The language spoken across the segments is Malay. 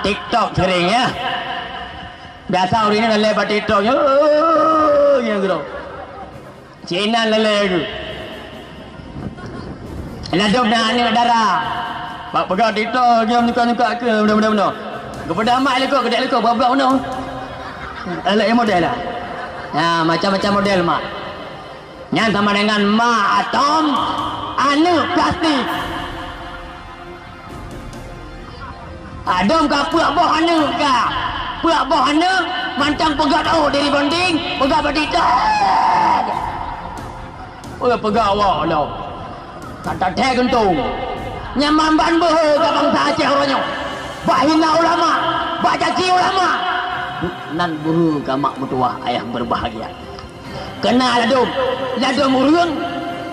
TikTok sering ya. Biasa orang ini lele TikTok ya. Yang gitu. Cina lele itu. Ladom dah ni darah. Pak pegang TikTok dia nyuka-nyuka ke benda-benda. Kepada amat lekok kedai lekok berapa benda. Elok model lah. Ha, macam-macam model mak. Yang sama dengan mak atom, anu plastik. Adom ke puak boh anu ke? Puak boh anu mantang pegat dari bonding, pegat bertitak. Pegat awak lah. Kata teh kentung. Nyaman ban boh ke bangsa Aceh orangnya. Bak hina ulama, bak caci ulama. Nan buru ke mak mertua ayah berbahagia. Kena ladum urun.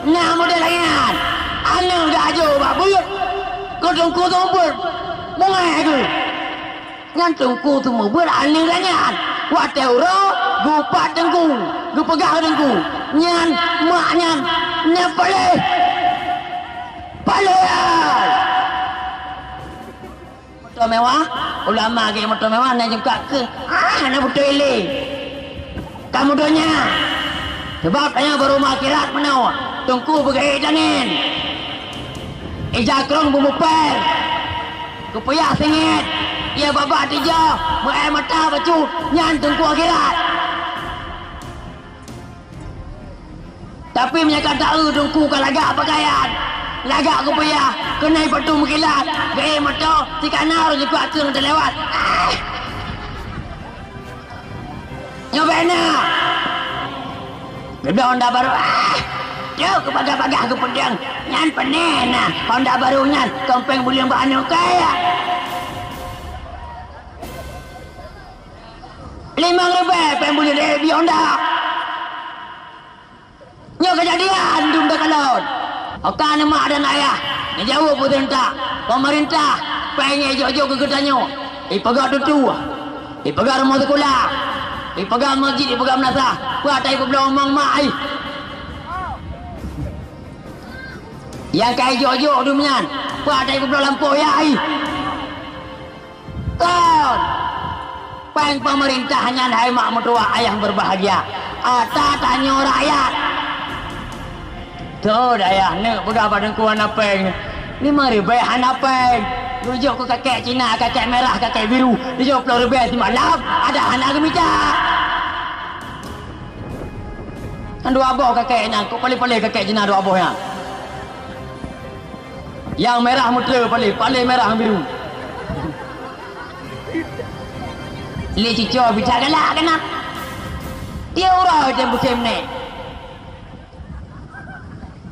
Nah model lain. Anu dah ajo bak buyut. Kudung-kudung ber. Mungai aku. Ngantungku tu mau ber anu lanyan. Wate uro, gupat dengku, gupegah dengku. Nyan mak nyan nepale. Palai. Motor mewah, ulama ke motor mewah nak juga ke. Nak betul ini. Kamu donya. Sebab saya baru makirat menau. Tungku bergaya janin. Ijakrong bumupel. Kepayah sengit. Ia babak tiga. Merai mata bacu. Nyan tungku akhirat. Tapi menyakat tahu tungku ke lagak pakaian. Lagak kepayah. Kenai patu mengkilat. Gaya mata. Tika nar juga ke nanti lewat. Nyobena. Bebel Honda baru. Jauh ke pagah-pagah ke pedang. Nyan penena. Honda baru nyan. Kempeng buliang banu kaya. 5 pembuli di Honda. Nyo kejadian dum dah kalon. Oka nama dan ayah. Ngejauh pemerintah pengen jauh-jauh ke gedanyo. Ipagar tutu. Ipagar rumah sekolah. Ipagar masjid, ipagar menasah. Buat ai belum omong mai. Yang kai jauh-jauh dumian. Buat ai belum lampu ya ai. Kon. Peng pemerintahnya hai mak mertua ayah berbahagia. Ata tanya rakyat. Tuh ayah ni pegang badan kuan apeng. 5,000 hanapeng. Rujuk ke kakek Cina, kakek merah, kakek biru. Rujuk 10,000 di malam. Ada anak gemica. Kan 2 aboh kakeknya. Kok paling-paling kakek Cina 2 aboh yang. Yang merah mutra paling merah biru. Li cucu bicara galak kena. Dia urang macam musim ni.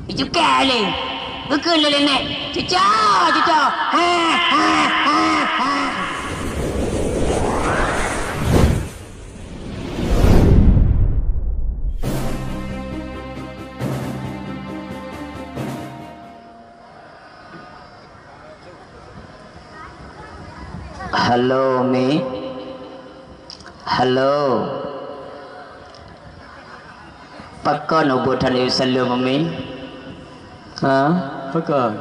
Itu kali. Bukan lele ni. Cucu. Ha. Hello, Mi. Hello. Pakon ubutan Yerusalem, Mi. Ha? Pakon.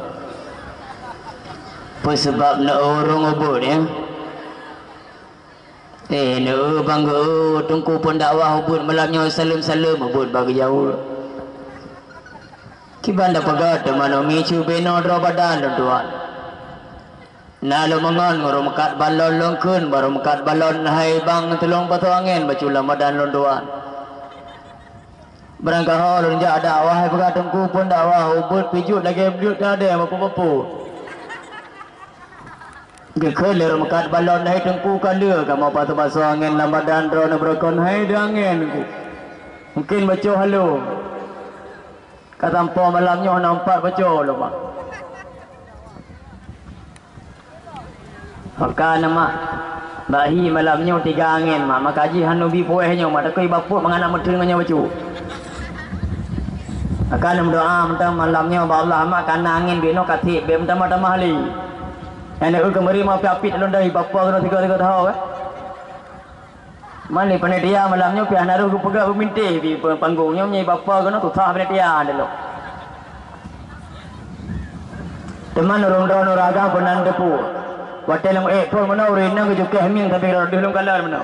Apa sebab nak orang ubud ya? Nak bangga tungku pun dakwah ubud malamnya salam ubud bagi jauh. Kibanda pagat mana Mi cubeno dro badan tuan. Nalo mangan ngoro mekat balon longkun baru mekat balon hai bang telong batu angin bacula madan londoan. Berangkat hol njak dakwah pegat tengku pun dakwah ubud pijut lagi bujut ada apa-apa. Gekeler mekat balon hai tengku kala ka mau batu batu angin lambadan drone berkon hai de angin ku. Mungkin baca halo. Katampo malamnya nampak baca lo pak. Maka nama bahi malamnya 3 angin mak maka haji hanubi poehnya mak takoi bapuk menganak medengnya bacu. Akan berdoa minta malamnya Allah mak kana angin beno katip be minta mata mahli. Ene kemari mau api londai bapa kena 3 tahun Mani panitia malamnya pi anaru pegak minti di panggungnya nyai bapa kena tu sah panitia dulu. Teman orang-orang raga penan depu. Wadah lang pun mana urina ke juga heming tapi kalau dulu kalah mana.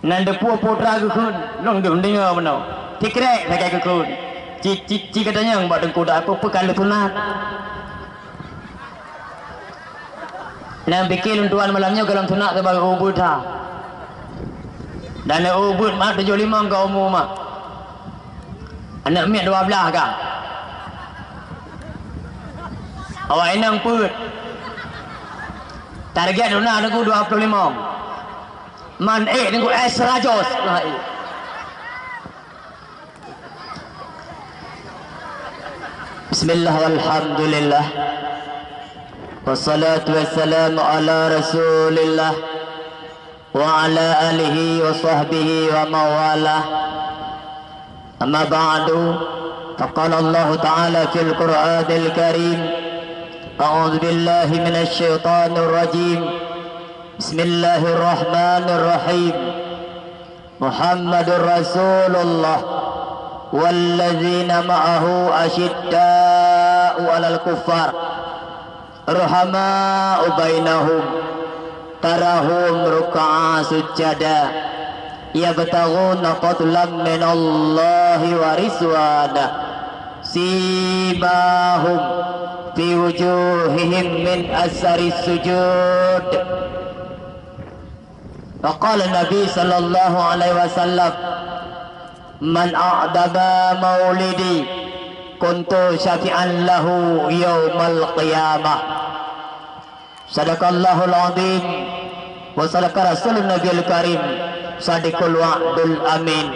Nanda putra ke kun, long dengar mana. Tikrek pakai ke kun. Cici katanya yang buat kuda apa kalau tunat. Nah bikin tuan malamnya kalau tunat sebagai ubud ha. Dan ubud mak 75 kau umur mak. Anak mek 12 kan. Awak enang put. Target dona aku 25. Man aku S100. Bismillah walhamdulillah. Wassalatu wassalamu ala Rasulillah wa ala alihi wa sahbihi wa mawalah. Amma ba'du. Faqala Allah Ta'ala fil Qur'anil Karim. A'udzu billahi minasy syaithanir rajim. Bismillahirrahmanir rahim. Muhammadur Rasulullah والذين معه أشداء على الكفار رحماء بينهم تراهم ركعا سجدا يبتغون فضلا من الله ورضوانا سيماهم في وجوههم من أثر السجود. وقال النبي صلى الله عليه وسلم Man a'daba maulidi kuntu syafi'an lahu yawmal qiyamah. Sadaqallahul azim wa sadaqa rasulun nabiyil karim sadiqul wa'dul amin.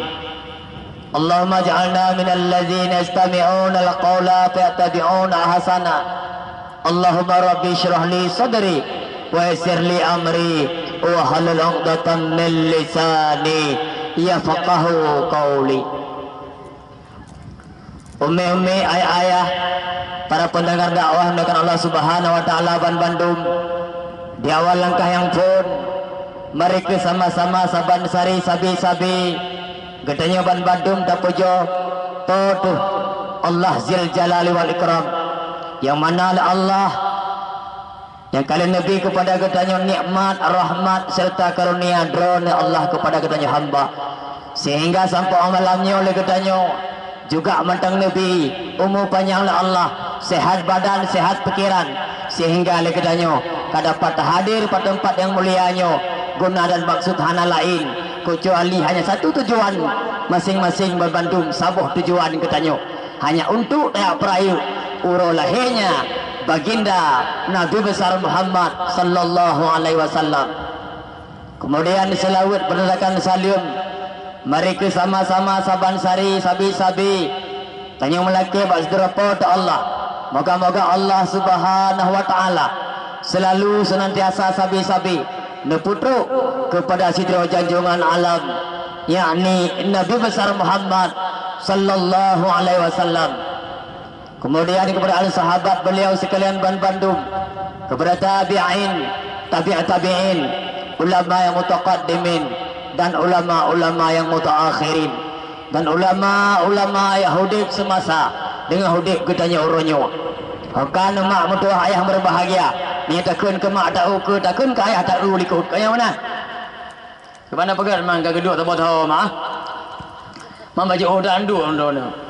Allahumma ja'alna minal ladzina yastami'una al-qawla fayattabi'una ahsana. Allahumma rabbi shrah li sadri wa yassir li amri wa halul 'uqdatam min lisani yafqahu qawli. Umi-umi, ayah-ayah, para pendengar dakwah dengan Allah Subhanahu wa taala Ban Bandung. Di awal langkah yang pun mari sama-sama saban sari sabi-sabi gedenya Ban Bandung tapujo tuh Allah Zil Jalali wal Ikram, yang mana Allah yang kalian Nabi kepada katanya nikmat, rahmat serta karunia drone Allah kepada katanya hamba, sehingga sampai amalannya oleh katanya juga mentang Nabi umur panjanglah Allah, sehat badan, sehat pikiran, sehingga oleh katanya dapat hadir pada tempat yang mulianya guna dan maksud hana lain kecuali hanya satu tujuan masing-masing berbandung sabuh tujuan katanya hanya untuk perayu uro lahirnya baginda Nabi besar Muhammad sallallahu alaihi wasallam. Kemudian selawat berdasarkan salim mari sama-sama saban sari sabi-sabi tanya melaki basdrapa ta Allah. Moga-moga Allah Subhanahu wa taala selalu senantiasa sabi-sabi neputruk kepada sidra janjungan alam yakni Nabi besar Muhammad sallallahu alaihi wasallam. Kemudian kepada ahli sahabat beliau sekalian Ban Bandung, kepada tabi'in, tabi'in, ulama yang mutaqaddimin dan ulama-ulama yang mutaakhirin dan ulama-ulama Yahudi semasa dengan hudib katanya uronyo. Kan mak mutuah ayah berbahagia. Ni takun ke mak tahu ke takun ke ayah tak uli ikut kaya mana? Ke mana pegat mang ke geduk tak tahu mak. Mak baca udan du ondone.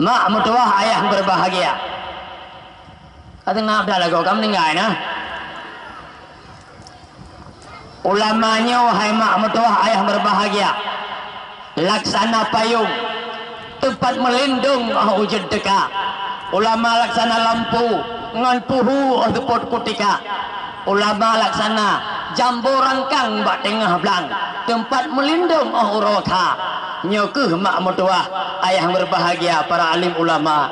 Mak mutuah ayah berbahagia. Kata ngap dah lagu kamu ninggai nah. Ulamanya wahai mak mutuah ayah berbahagia. Laksana payung tempat melindung wujud deka. Ulama laksana lampu ngan puhu teput kutika. Ulama laksana jambu rangkang bak tengah belang tempat melindung uroka. Nyokeh mak mutuah ayah berbahagia para alim ulama.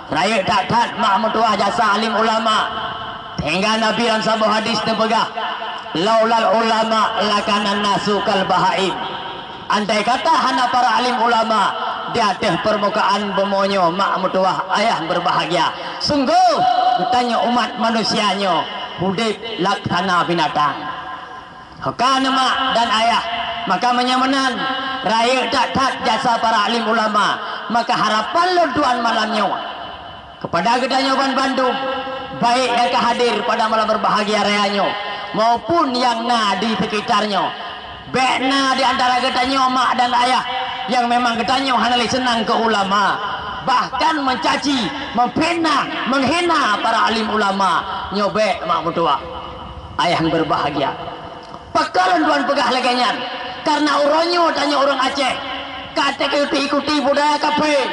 Raya tak mak mutuah jasa alim ulama. Hingga Nabi dan sahabat hadis terpegah. Laulal ulama lakanan nasu kal bahaim. Andai kata hana para alim ulama di atas permukaan bemonyo mak mutuah ayah berbahagia. Sungguh bertanya umat manusianya hudib laksana binatang. Hakana mak dan ayah maka menyamanan raya tak jasa para alim ulama, maka harapan lo tuan malamnya kepada Gedanyoban Bandung, baik yang hadir pada malam berbahagia reanyo maupun yang di sekitarnya, baik di antara Gedanyo mak dan ayah yang memang Gedanyo hanali senang ke ulama, bahkan mencaci, memfitnah, menghina para alim ulama, nyobek mak mutua ayah yang berbahagia. Pekalan tuan pegah legenyan karena uronyo tanya orang Aceh kata ikuti budaya kafe.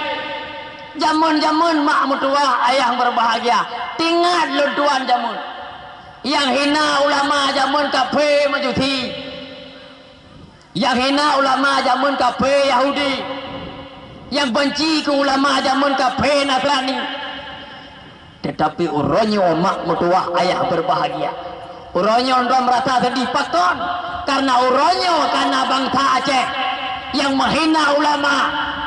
Jamun-jamun mak mutua ayah yang berbahagia tinggal lu tuan jamun yang hina ulama jamun kafe majusi, yang hina ulama jamun kafe Yahudi, yang benci ke ulama jamun kafe Nasrani. Tetapi uronyo mak mutua ayah berbahagia, uronyo anda merasa sedih pakon karena uronyo karena bangsa Aceh yang menghina ulama,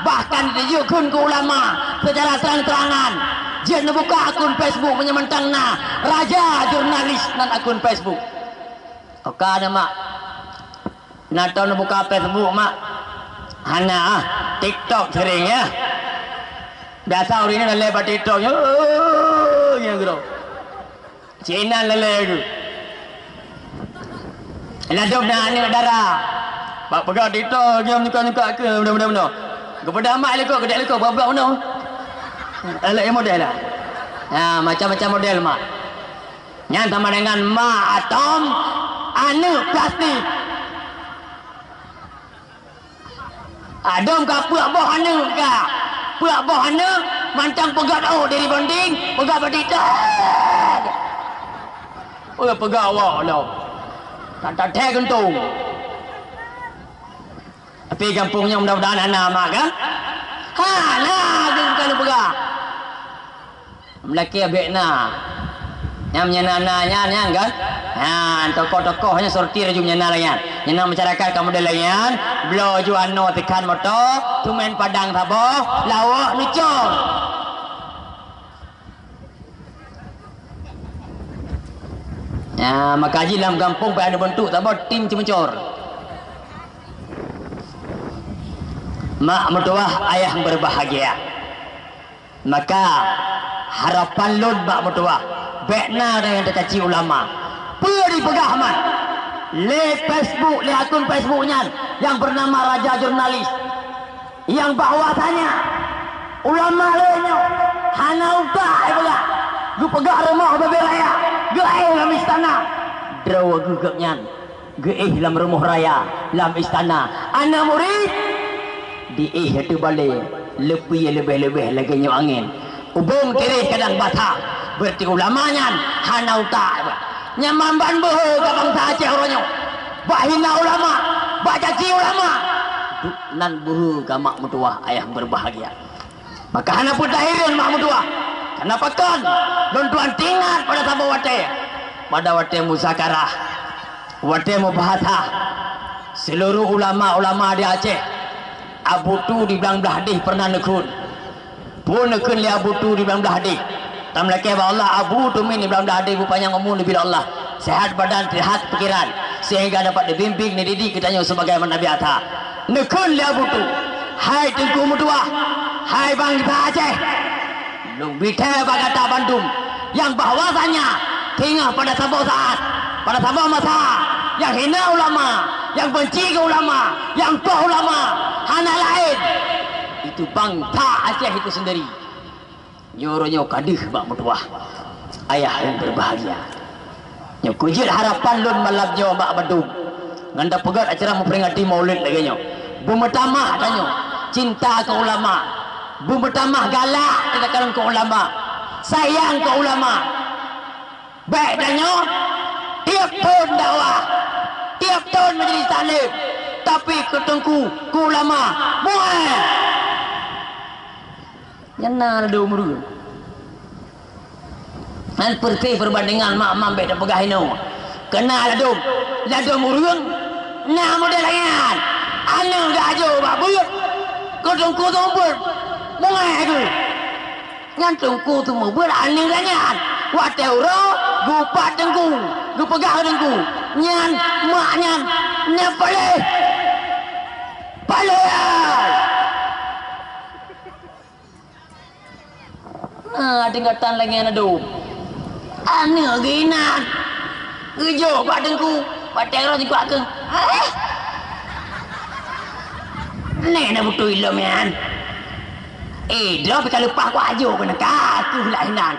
bahkan diyukun ke ulama secara terang-terangan. Dia membuka akun Facebook menyementang raja jurnalis dan akun Facebook. Oke ada mak nato buka Facebook mak hana TikTok sering ya biasa orang ini lelebat TikTok yang gitu Cina lele ladop ni darah pak pegang TikTok dia nyuka-nyuka ke benar-benar kepada mak lekok kedai lekok berapa mana elok model lah macam-macam model mak yang sama dengan mak atom anu plastik adom ke puak boh anu ke puak boh anu mancang pegat dari bonding pegat berdita pegat awak lah tak teh kentung. Tapi kampungnya mudah-mudahan anak mak kan kalau pegang melaki abek yang nyananya kan tokoh-tokohnya sortir jum nyana layan nyana masyarakat kamu dah layan belo juano tekan moto tumen padang tabo lawak nucong maka haji dalam kampung ada bentuk tabo tim cemecor mak mertua ayah berbahagia. Maka harapan lun mak mertua bekna dengan tercaci ulama peri pegahman le Facebook, le akun Facebooknya yang bernama Raja Jurnalis yang bahwasanya ulama lainnya hana utah pegah gu pegah rumah beberaya geih dalam istana drawa gugapnya geih dalam rumah raya dalam istana anak murid di itu balik lebih lagi nyo angin ubung kiri kadang bata berarti ulamanya hana utak nyamamban boho ke bangsa Aceh orangnya bahina ulama bacaci ulama nan boho ke mak mutua ayah berbahagia. Maka hana pun dahirin mak mutua kenapa kan don tuan tinggal pada sahabat wate pada wate musakarah wate mubahasa seluruh ulama-ulama di Aceh. Abu tu di belang belah hadis pernah nekun pun nekun li Abu tu di belang belah hadis tam laki Allah Abu tu min di belang belah hadis rupanya ngomong bila Allah sehat badan sehat pikiran sehingga dapat dibimbing dididik kitanya sebagai Nabi Atta nekun li Abu tu hai tengku mutua hai bangsa Aceh lung bite bagata Bandung yang bahwasanya tinggal pada sabau saat pada sabau masa yang hina ulama yang benci ke ulama yang toh ulama hana lain itu bangsa Aceh itu sendiri nyuruhnya kadih bak mutuah ayah yang berbahagia nyukujil harapan lun malam jawa bak Bandung nganda pegat acara memperingati maulid lagi nyo bumetamah tanyo cinta ke ulama bumetamah galak kita kalung ke ulama sayang ke ulama baik tanyo tiap tahun dakwah tiap tahun menjadi taklim tapi ketengku ku ulama muai nyana ada umur dan perti perbandingan mak beda pegahino kena ladum urung nah model lain anu dah ajo babut ketengku tu ber muai tu ngantungku tu mau ber anu ganyan wate uro gupat dengku gu pegah dengku nyan mak nyan nepale palai tingkatan lagi yang ada ane ginan gejo badanku batero di kuat ke nena butuh ilmu yan dia pergi lupa aku aja kena kaku lainan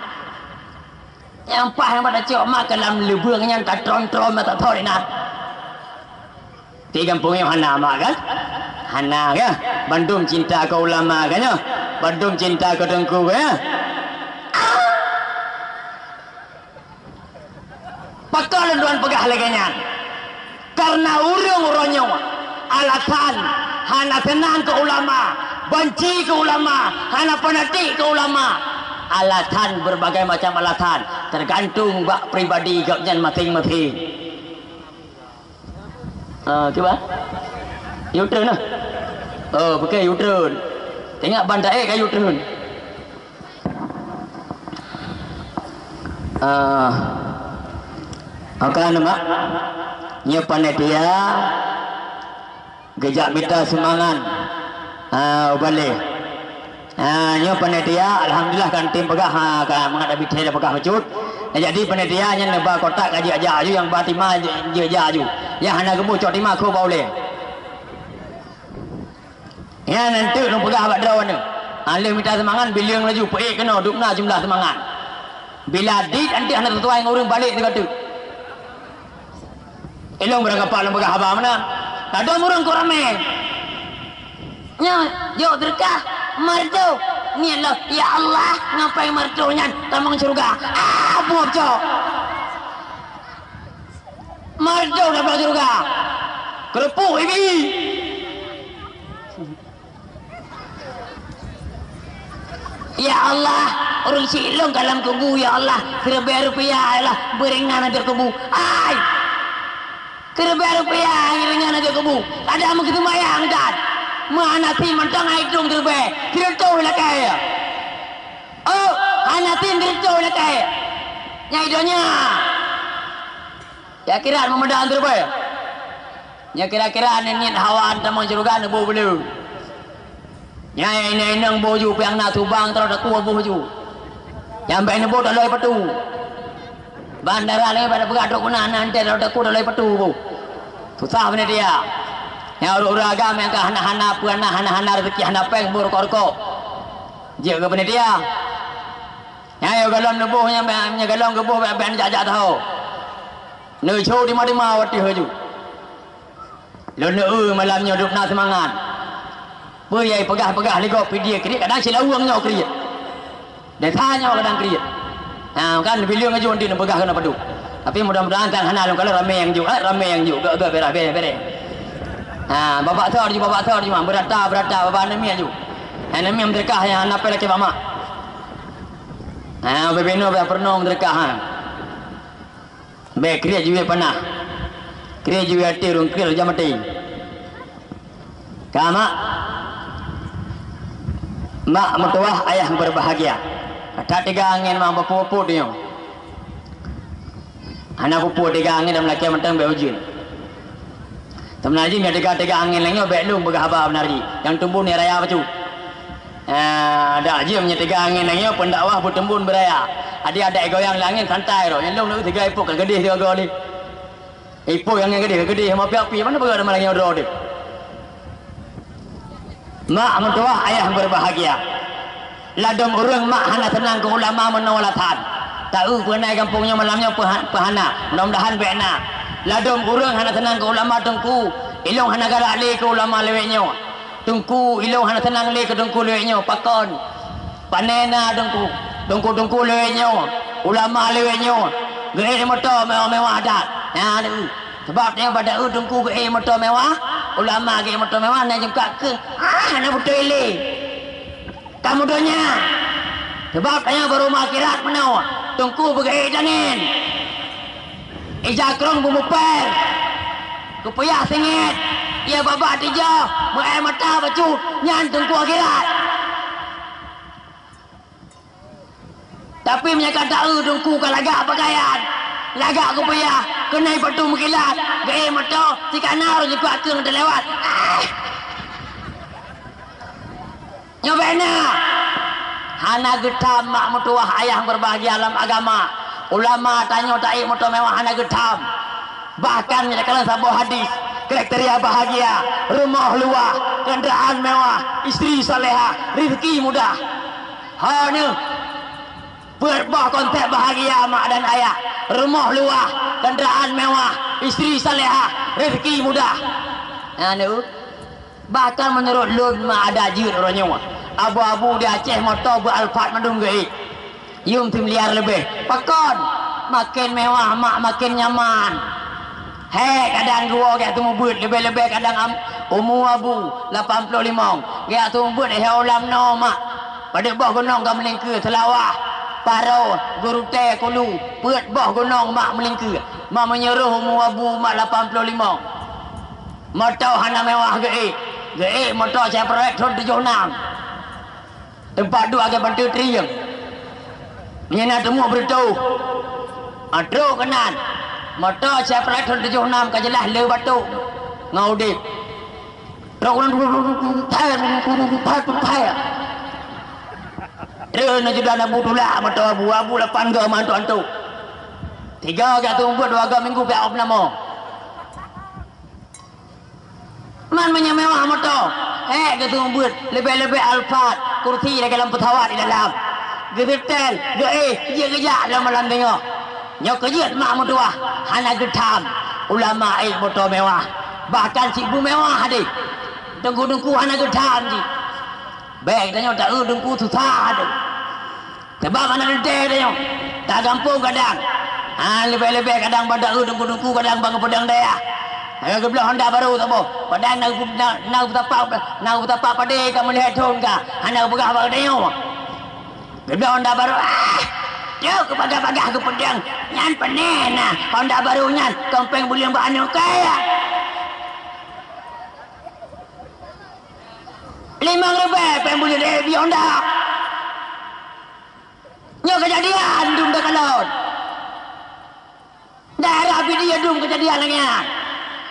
yang pah yang pada cok makan dalam lebungnya tak tron-tron tak tahu nak tiga kampung yang Hana kan Hana ya Bandung cinta ke ulama kan ya Bandung cinta ke Tengku ya pakalan duan pegah leganya karena urung-urungnya alasan Hana tenang ke ulama benci ke ulama Hana penati ke ulama alasan berbagai macam alasan tergantung bak pribadi gapnya masing-masing coba U-turn lah pakai U-turn tengok bandai kayak U-turn akan nama nya panitia gejak minta semangat balik nya panitia alhamdulillah kan tim pegah kan menghadapi saya pegah mecut jadi panitia nya nebak kotak kaji aja aju yang batima je aju yang hana gemuk cok lima ko boleh ya nanti nu pegah abad drawan ni alih minta semangat biliang laju peik kena dukna jumlah semangat bila dit nanti hana tertuai ngurung balik dia kata ilong beranggapan lembaga haba mana ada murang ko ramai nya yo berkah merdu ni Allah ya Allah ngapain merdunya tamang surga buat cok merdu dapat surga kelepuk ini ya Allah orang silong dalam kubu ya Allah Rp1 ya Allah beringan aja kubu Rp1 beringan aja kubu ada begitu bayang dan mana sih mentang hidung terbe kira tahu lah kaya hanatin kira tahu lah kaya nyaidonya ya kira memedan terbe ya kira-kira nenek hawan tamang jurugan bu belu nyai neneng boju piang nak tubang terus dak kuah boju nyampe ne bo dak loi petu bandara le pada begadok kuna nanti dak ku dak loi petu bu susah benar dia yang orang agama yang hana-hana puana hana-hana rezeki hana peng bur korko dia ke benar dia yang galon nebuh yang galon gebuh ben jajak tahu ne show di mana wati haju lo ne malamnya duk nak semangat Puyai pegah-pegah ni kau dia kriat kadang sila uangnya kriat. Dan tanya kadang kriat. Kan bilion aja nanti nak pegah kena padu. Tapi mudah-mudahan kan hana kalau ramai yang juga beres. Bapak tahu juga berata bapak nami aja. Nami yang berkah yang anak pelak mama. Bebeno pernah berkah. Be kriat juga pernah. Kriat juga tirung kriat jamati. Kama mak mertua ayah berbahagia ada 3 angin mak pupu dia anak pupu 3 angin dalam laki mentang beujin temenaji ada 3 angin lagi belum berhaba benari yang tumbuh ni raya apa tu ada aja punya 3 angin lagi pendakwah bertembun beraya ada goyang langit santai roh yang long 3 ipuk gede 3 goli ipuk yang gede sama piapi mana berada lagi roh dia mak mentua ayah berbahagia ladom urang mak hana tenang ke ulama menolatan tahu penai kampungnya malamnya pahana mudah-mudahan bena ladom urang hana tenang ke ulama tengku ilong hana galak le ke ulama leweknya tengku ilong hana tenang le ke tengku leweknya pakon panena tengku leweknya ulama leweknya gede motor mewah-mewah dah sebab dia pada tengku gede motor mewah ulama ke motor mewah nak juga ke nak betul ini kamu doanya sebab tanya baru akhirat menau tungku begai janin ijakrong bumuper kupayah sengit ya babak tiga mengair mata bacu nyan tungku akhirat tapi menyatakan tahu tungku kalagak pakaian lagak kupayah kena patu mengkilat gaya mata si kanar juga aku yang terlewat nyobena hana getam mak mutuah ayah berbahagia dalam agama. Ulama tanya tak motor mewah hana getam. Bahkan kalau sabu hadis kriteria bahagia, rumah luah, kendaraan mewah, istri salehah, rezeki mudah. Hanya berbah konsep bahagia mak dan ayah, rumah luah, kendaraan mewah, istri salehah, rezeki mudah. Anu bahkan menurut lun mak ada jir orangnya. Abu-abu di Aceh motor beralfat madung gai. Yum tim liar lebih. Pakon makin mewah mak makin nyaman. Hei kadang dua gak tu mubut lebih-lebih kadang umur abu 85 gak tu mubut ulam no mak pada bawah gunung kau melingkir selawah paro guru teh kulu put bawah gunung mak melingkir mak menyuruh umur abu mak 85 motor hana mewah ge motor saya proyek 76 tempat dua agak bantu triang ni nak temu beritahu aduh kenan motor saya pernah 76 kajelah le batu ngau dip terus nak jual nak butulah motor abu-abu 8 gam antu 3 gak tunggu 2 gam minggu biar op nama man menyamewah motor gak tunggu lebih-lebih Alphard kursi lagi lampu tawar di dalam gebetel dia dalam malam tengok nyok kejiat mak mutuah hana getam ulama motor mewah bahkan si bu mewah adik dengku hana getam ji baik tanya tak dengku susah adik sebab mana nanti tanya tak gampang kadang lebih-lebih kadang pada dengku kadang bang pedang daya ayo ke belah Honda baru tak apa padang nak betapa pada kamu lihat thon ka hana begah bang tanya ke belah Honda baru Yo kepagah-pagah ke pedang nyan penena Honda baru nyan kempeng bulian banu kaya 5 lebih pembulian di Honda nyo kejadian dum dah kalon daerah dia dum kejadian lagi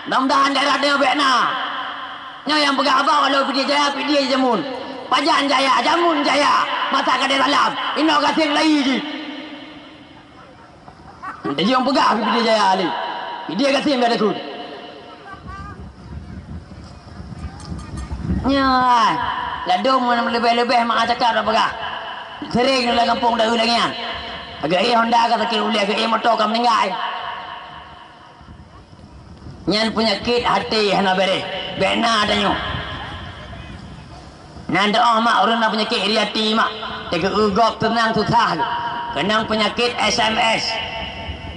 mudah-mudahan daerah dia bekna nyo yang pegah abang kalau dia jamun pajan jaya jamun jaya mata kadai dalam ino kasih lagi je dia yang pegah dia jaya ali dia kasih enggak ada kun nyai lah dom lebih-lebih mak cakap dah pegah sering dalam kampung dah lagi agak Honda kata kira uli agak motor kam meninggal nyan penyakit hati hana bere bena adanya nanda mak orang nak penyakit iri hati mak tega ugop tenang susah kenang penyakit SMS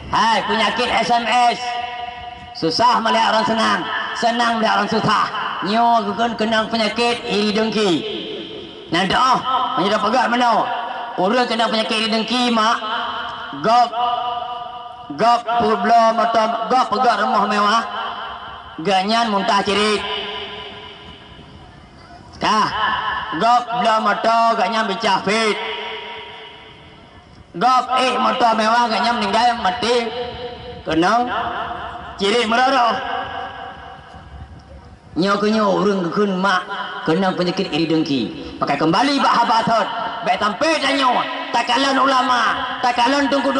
hai penyakit SMS susah melihat orang senang melihat orang susah nyo kenang penyakit iri dengki nanda menyedap pegat mana orang kena penyakit iri dengki mak gop publo atau gop pegat rumah mewah ganyan muntah cirit gop belum motor ganyan bicah fit gop motor mewah ganyan meninggal mati kenang cirit merara nyo urang keun mak kenang penyakit iri dengki pakai kembali bahabatot baik tampe danyo takalan ulama takalan tungku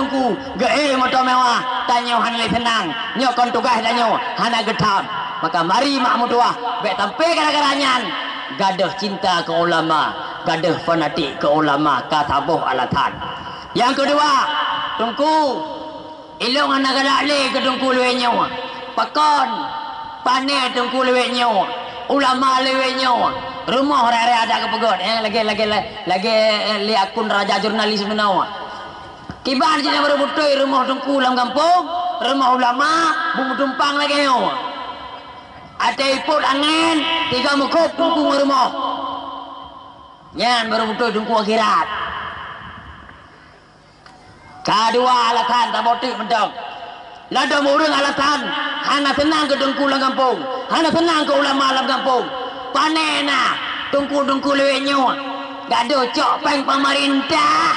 ge motor mewah tanyo hanle senang nyo kon tugas danyo hana getam maka mari mak mutuah baik tampe gara-garanyan gadah cinta ke ulama gadah fanatik ke ulama katabuh alatan yang kedua tungku ilung anak galak ke tungku luenyo pakon pane tungku luenyo ulama luenyo rumah rare ada ke pegot lagi li akun raja jurnalis menawa kibar jina baru butoi rumah tungku dalam kampung rumah ulama bumbu tumpang lagi yo ada iput angin 3 mukut tungku rumah nyan baru butoi tungku akhirat kedua alatan tak botik mendong lada murung alatan hana senang ke tungku dalam kampung hana senang ke ulama dalam kampung panena tungku lewenyo gak ada cok peng pemerintah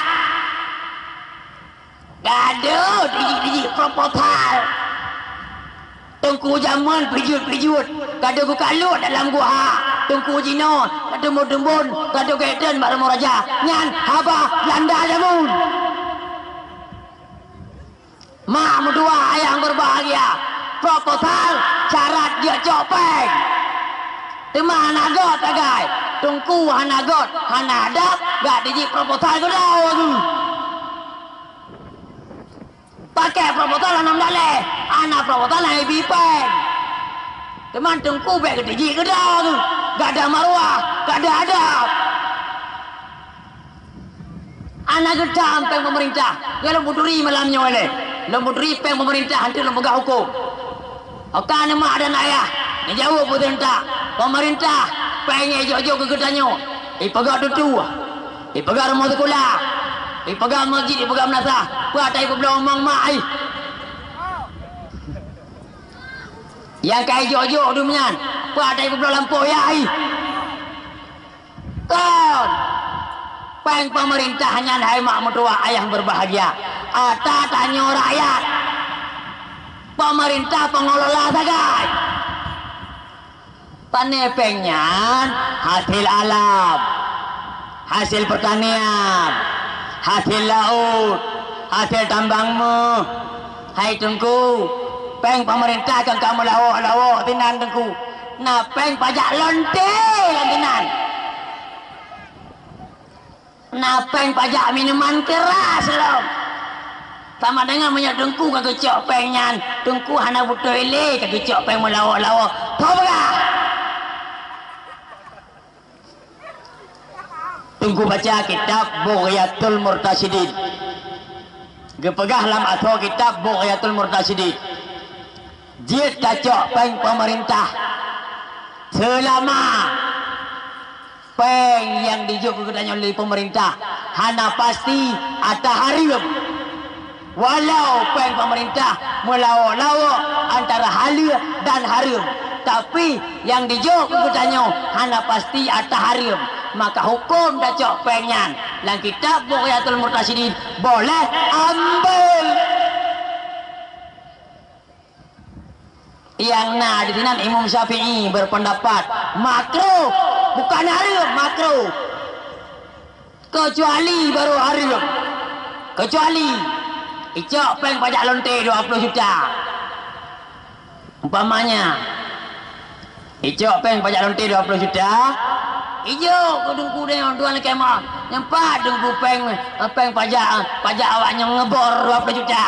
gak ada diji proposal tungku zaman pijut gak ada ku kalut dalam gua tungku jino dembun-dembun kado keten bareng raja nyan haba landa jamun mak medua yang berbahagia proposal syarat dia copeng tema hanagot agai tungku hanagot hanadap gak diji proposal ke dah aku pakai proposal anam dale anak proposal yang bipeng teman tungku baik ke diji ke dah aku gak ada maruah gak ada adab anak gedam peng pemerintah ya lembuduri malamnya oleh lembuduri peng pemerintah nanti lembaga hukum akan mak dan ayah jauh pemerintah pengen jauh-jauh ke gedanyo ipagar tutu ipagar rumah sekolah ipagar masjid ipagar menasah patai pebelong mang mai yang kai jauh-jauh dumian patai pebelong lampu yai kon peng pemerintah hanya hai mak mertua ayah berbahagia ata tanyo rakyat pemerintah pengelola sagai panepengnya hasil alam hasil pertanian hasil laut hasil tambangmu hai tungku peng pemerintah kan kamu lawo tinan tungku nah peng pajak lonte tinan nah peng pajak minuman keras loh sama dengan punya dengku kagak cok pengen dengku hana butuh ile kagak cok peng melawa tahu enggak tunggu baca kitab Bughyatul Murtasyidin gepegah lam atau kitab Bughyatul Murtasyidin dia cok peng pemerintah selama peng yang dijuk kedanyo oleh pemerintah hana pasti atau harim walau peng pemerintah melawa-lawa antara halal dan haram tapi yang dijuk kedanyo hana pasti atau haram maka hukum dah cok pengen dalam kitab Bughyatul Murtasyidin boleh ambil yang nah di sini Imam Syafi'i berpendapat makruh bukan haram makruh kecuali baru haram kecuali icok peng pajak lonte 20 juta umpamanya icok peng pajak lonte 20 juta ijo kudungku deh tuan kemah nyempat dengku peng pajak awaknya ngebor 20 juta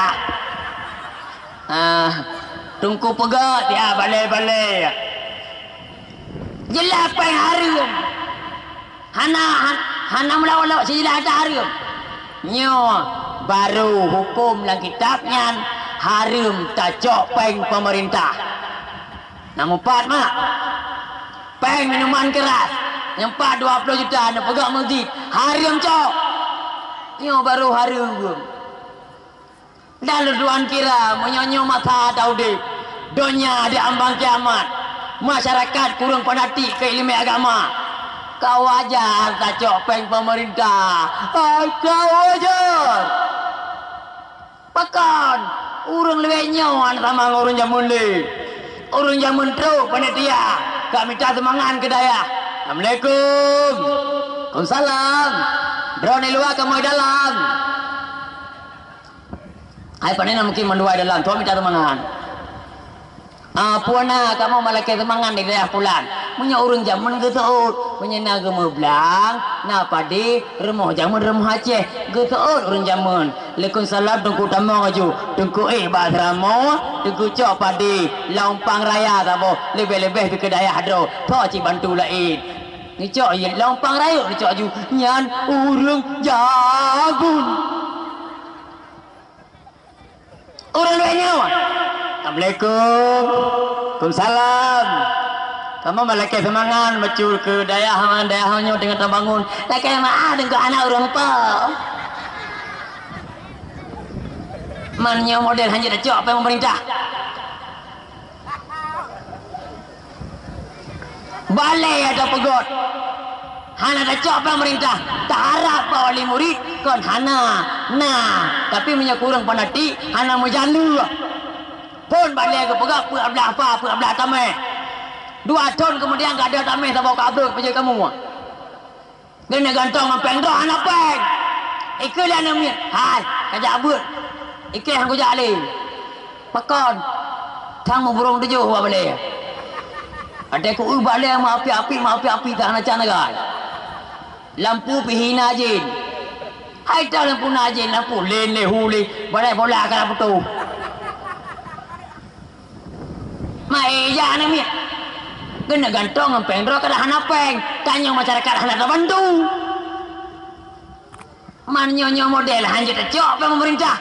tungku pegat ya balik jelas peng harum hana melawan sejelas ada harum nyo baru hukum dalam kitabnya harum tacok peng pemerintah namun 4 mak peng minuman keras nyempat 20 juta nak pegang masjid harum cok nyo baru harum dan luduan kira menyonyo mata daudip donya di ambang kiamat masyarakat kurang penati ke ilmu agama kau wajar tacok peng pemerintah kau wajar pakan urang lebih nyawan sama urang jamun le urang jamun teruk panitia kak minta semangat ke daya Assalamualaikum Waalaikumsalam drone luar kamu dalam hai panena mungkin mendua dalam tuan minta semangat puana kamu malah ke semangat di daerah pulan punya urang jamun geteut punya naga meblang na padi remah jamun remah Aceh geteut urang jamun Waalaikumsalam tungku tamang aju tungku basramo tungku cok padi lompang raya tabo lebih-lebih ke daya hadro to ci bantu lain ni cok ye lompang raya ni cok aju nyan urang jagun urang luar nyawa Assalamualaikum Waalaikumsalam kamu malaikat semangat macul ke dayahannya dengan terbangun laki maaf dengan anak orang pa mannya model hanya dah cok apa yang pemerintah balai ada pegot hana dah cok apa yang pemerintah tak harap pak wali murid kon hana nah tapi punya kurang panati hana mau jalu pun balai ke pegat apa ablah tamai 2 tahun kemudian gak ada tamai tak bawa kabel kerja kamu Kena gantong peng dah anak peng. Ikut lah nama. Hai, kajak buat. Ikut yang kujak alih. Pakon. Thang mau burung tu jauh apa boleh. Ada ku ubah le ma api tak nak canagai. Lampu pihina jin. Hai dah lampu najin, lampu len le huli, balai bola kala putu. Mai ya na mi. Kena gantong peng ro kada hana peng. Tanya masyarakat hana tak bantu. Man nyonya model hanjut cok pe pemerintah.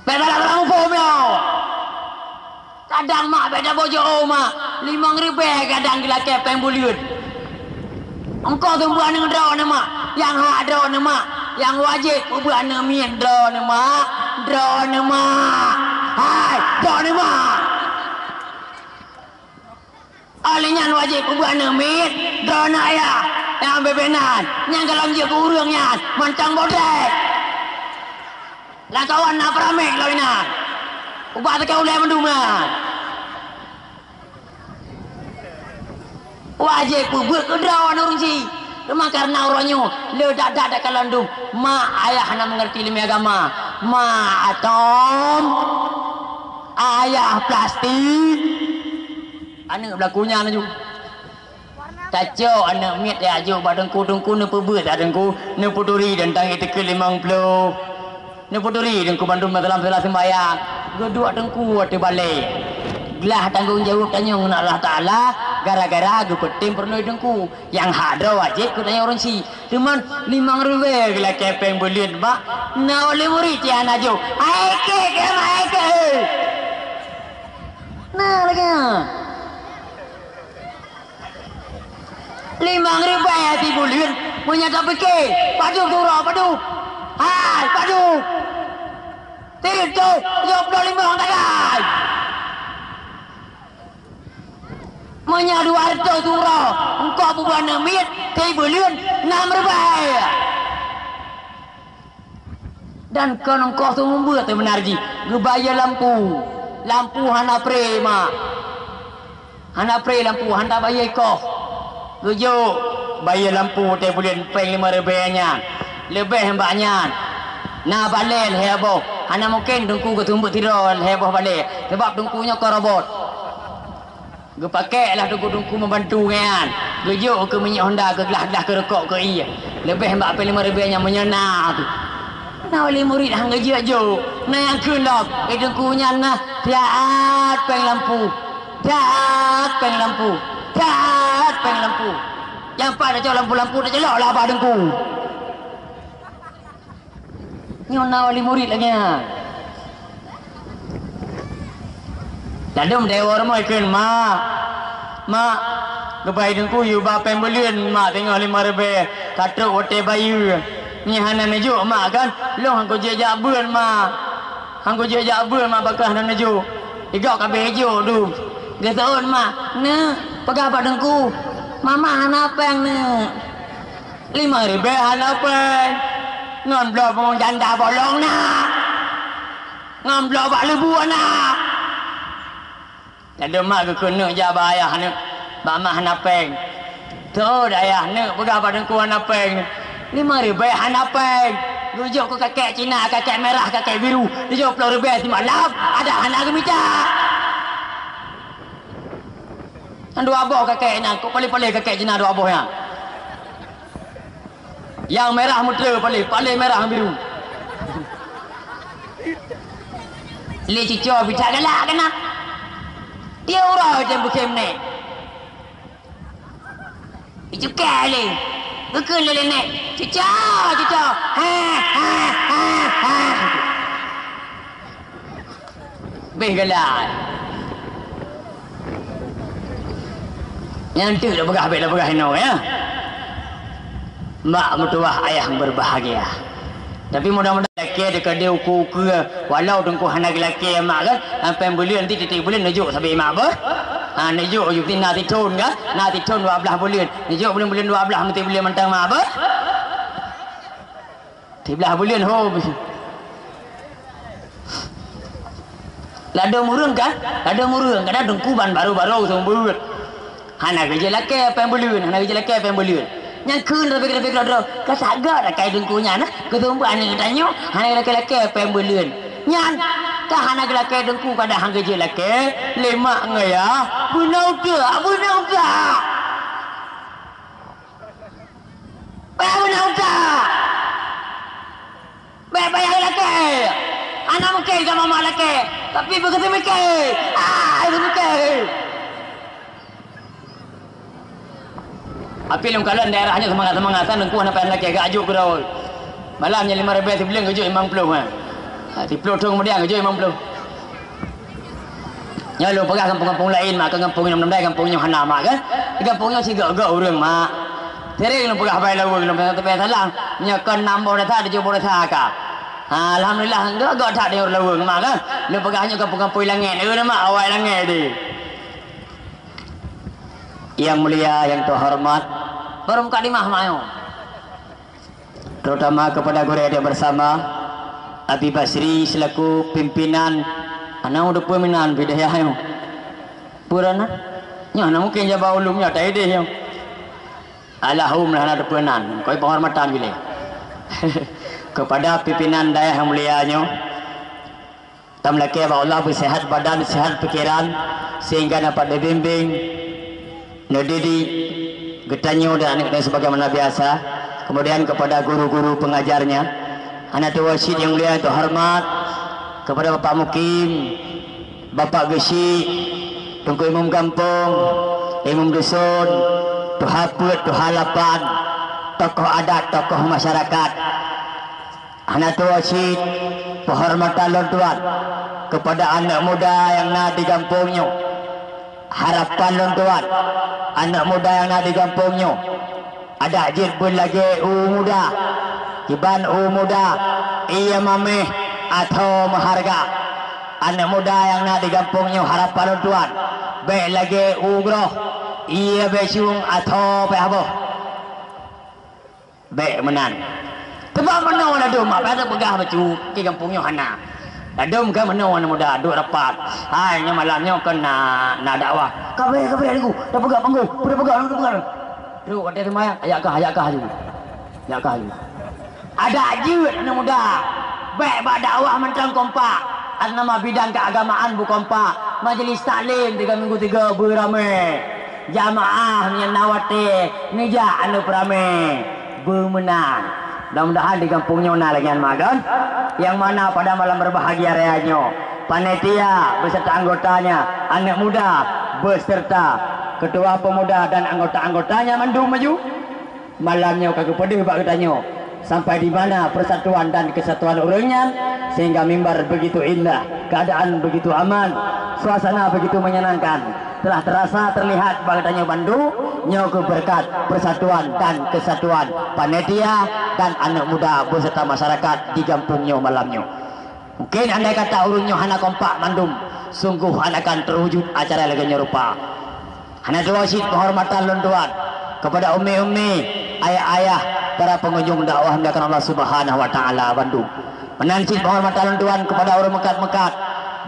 Bela kamu pomyo. Kadang mak beda bojo mak 5.000 kadang gila kepeng buliut. Engkau tu buat dengan draw nama, yang hak draw nama, yang wajib buat dengan mian draw nama, hai draw nama. Alihnya wajib buat dengan mian draw nak ya, yang bebenan, yang kalau dia kurangnya, mancang bodek. Lah kawan nak peramek lo ina, ubah tekau ulai menduman. Wajib buat kedrawan orang si. Cuma karena orangnya ledak dak kalandung. Mak ayah nak mengerti ilmu agama. Mak atom, ayah plastik. Anak berlakunya anu. Taco anak miat ya ajo badengku ne pebut adengku ne puturi dan tangi tekel 50. Ne puturi dengku bandung dalam salah sembahyang. Gedua dengku ate balik. Gelah tanggung jawab tanya dengan Allah Ta'ala gara-gara gue petim perlu dengku yang hadra wajib ku tanya orang si cuman 5.000 gila kepeng belian mak na oleh murid ya najo aike nah lagi 5.000 ya ti belian punya tak pikir padu hai padu tirit tu 25 orang tagay Menya 200 surau engkau bukan nemit kei belian 6.000 dan kan engkau tu membuat menarji gebaya lampu hana prema hana pre lampu hana bayar kau gejo bayar lampu teh belian peng 5.000 nya lebih banyak na balen heboh hana mungkin dengku ketumbuk tirol heboh balik sebab dengkunya korobot gue pakai lah dengku membantu kan gue jauh ke minyak Honda ke gelah ke rekok ke iya lebih mbak pe 5.000 nya menyenang tu nah oleh murid hang gaji ajo nah yang kendok dengkunya nah tiat peng lampu yang pada jauh lampu dah jelok lah apa dengku nyona oleh murid lagi Dadam dewa ramai kan mak kebaik dengku you bapa belian mak tengok 5.000 katruk hotel bayu ni hana nejuk mak kan long hangko jejak bun mak bakah hana nejuk igau kabeh jo du gesaun mak ne pegah pak dengku mama hana peng ne 5.000 hana peng ngon blo pong janda bolong nak ngon blo bak lebu anak ada mak ke kena jabah ayah ni mama hana peng tu ayah ni pegah padangku hana peng 5.000 hana peng rujuk ke kakek Cina kakek merah kakek biru dia 10.000 si malam ada hana ke minta kan dua aboh kakeknya kok paling kakek Cina dua abohnya yang merah mutlak paling merah biru le cico bicara galak kena dia orang yang bukan ni itu kali bukan lele ni cica begalan yang tu dah begah no ya mak mertua ayah berbahagia tapi mudah-mudahan lelaki dekat dia ukur walau dengku hana lelaki mak kan sampai bulan nanti titik bulan nejuk sampai mak ber nejuk you tin nanti ton kan nanti ton 12 bulan nejuk bulan 12 mesti bulan mentang mak ber 13 bulan ho lada murung kan ada dengku ban baru-baru sembut Hana kerja laki apa yang belun, hana kerja laki apa yang belun. Yang kun lebih kalau kasaga dah kai dengkunya nah. Ketumbuh ane tanya, hana laki apa yang belun. Nyan, kah hana laki dengku kada hang kerja laki, lemak ngaya, bunau dah. Bunau dah. Bayar laki. Anak mungkin sama mama laki, tapi begitu mikir, itu mikir. Api lem kalian daerahnya semangat-semangatan dan kuah nampak laki agak ajuk kerau. Malamnya 5,000 sebelum kerja 50 kan. Di pelotong kemudian kerja 50. Ya lu pergi kampung-kampung lain mak, kampung yang menandai kampungnya hana mak kan. Di kampungnya si gak orang mak. Teri lu pergi apa lalu lu tapi salah. Nya kan nambah dah tak dijubur dah ka. Alhamdulillah enggak tak dia orang mak kan. Lu pergi hanya kampung-kampung langit ni mak awal langit di. Yang mulia, yang terhormat, baru mukadimah mayo. Terutama kepada guru yang bersama Abi Basri selaku pimpinan anak udah pimpinan bidaya yo. Purana. Nya ana mungkin jaba ulumnya tak ide yo. Alhamdulillah ada pimpinan, koi penghormatan bila. Kepada pimpinan daya yang mulianya. Tamlaki Allah bersehat badan, sehat pikiran sehingga dapat dibimbing Nodidi getanyo dan anak sebagaimana biasa. Kemudian kepada guru-guru pengajarnya, anak tua wasid yang mulia itu hormat kepada Bapak Mukim, Bapak Gesi, Tungku Imam Kampung, Imam Dusun, Tuhaput, Tuhalapan, tokoh adat, tokoh masyarakat. Anak tua wasid penghormatan lontuan kepada anak muda yang nak di kampungnya. Harapan lontuan anak muda yang nak di kampungnya ada jir pun lagi muda kiban muda ia mameh atau maharga anak muda yang nak di kampungnya harapan lontuan baik lagi ugroh ia besung atau apa baik menan tebak menang ada mak pada pegah bacu ke kampungnya hana adum kan mana orang muda duk rapat. Hai nya malamnya kan nak dakwah. Kabeh aku. Dah pegang panggung. Dah pegang. Duk ada semayang. Ayakah dulu. Ada aja anak muda. Baik bak dakwah mentang kompak. Atas nama bidang keagamaan bu kompak. Majlis taklim 3 minggu 3 beramai. Jamaah menyenawati nija anu beramai. Bermenang. Mudah-mudahan di kampungnya lagi makan yang mana pada malam berbahagia reanya panitia beserta anggotanya anak muda beserta ketua pemuda dan anggota-anggotanya maju malamnya kagak pedih pak katanya sampai di mana persatuan dan kesatuan orangnya sehingga mimbar begitu indah keadaan begitu aman suasana begitu menyenangkan telah terasa terlihat katanya Bandung nyoku berkat persatuan dan kesatuan panitia dan anak muda beserta masyarakat di kampungnya malamnya. Mungkin anda kata urunnya hana kompak mandum sungguh akan terwujud acara leganya rupa. Hana wasit penghormatan lontuan kepada umi-umi ayah-ayah para pengunjung dakwah mendakan Allah Subhanahu wa taala Bandung. Menancit penghormatan lontuan kepada orang mekat-mekat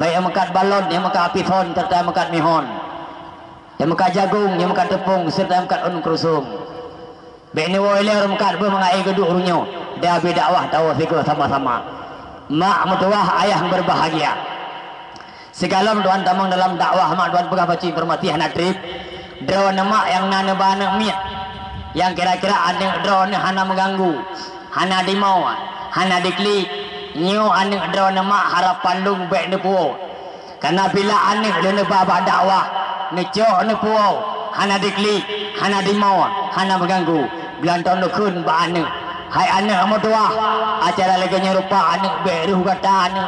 baik yang mekat balon, yang mekat apithon serta yang mekat mihon. Yang mekat jagung, yang mekat tepung serta yang mekat krusung. Baik ni woi le orang mekat mengai geduk urunyo. Dia berdakwah dakwah fikir sama-sama. Mak mutuah ayah yang berbahagia. Segala tuan tamang dalam dakwah mak tuan pegah baci permati hana trip. Drone mak yang nana bana miat. Yang kira-kira ada drone hana mengganggu. Hana dimau, hana diklik. Nyo ane drone mak harapan lung baik ni puo. Karena bila ane le baba dakwah Neco ne puau hana dikli hana dimau hana mengganggu gelanton kun ba ane hai ane amotua acara leganya rupa ane beru kata ane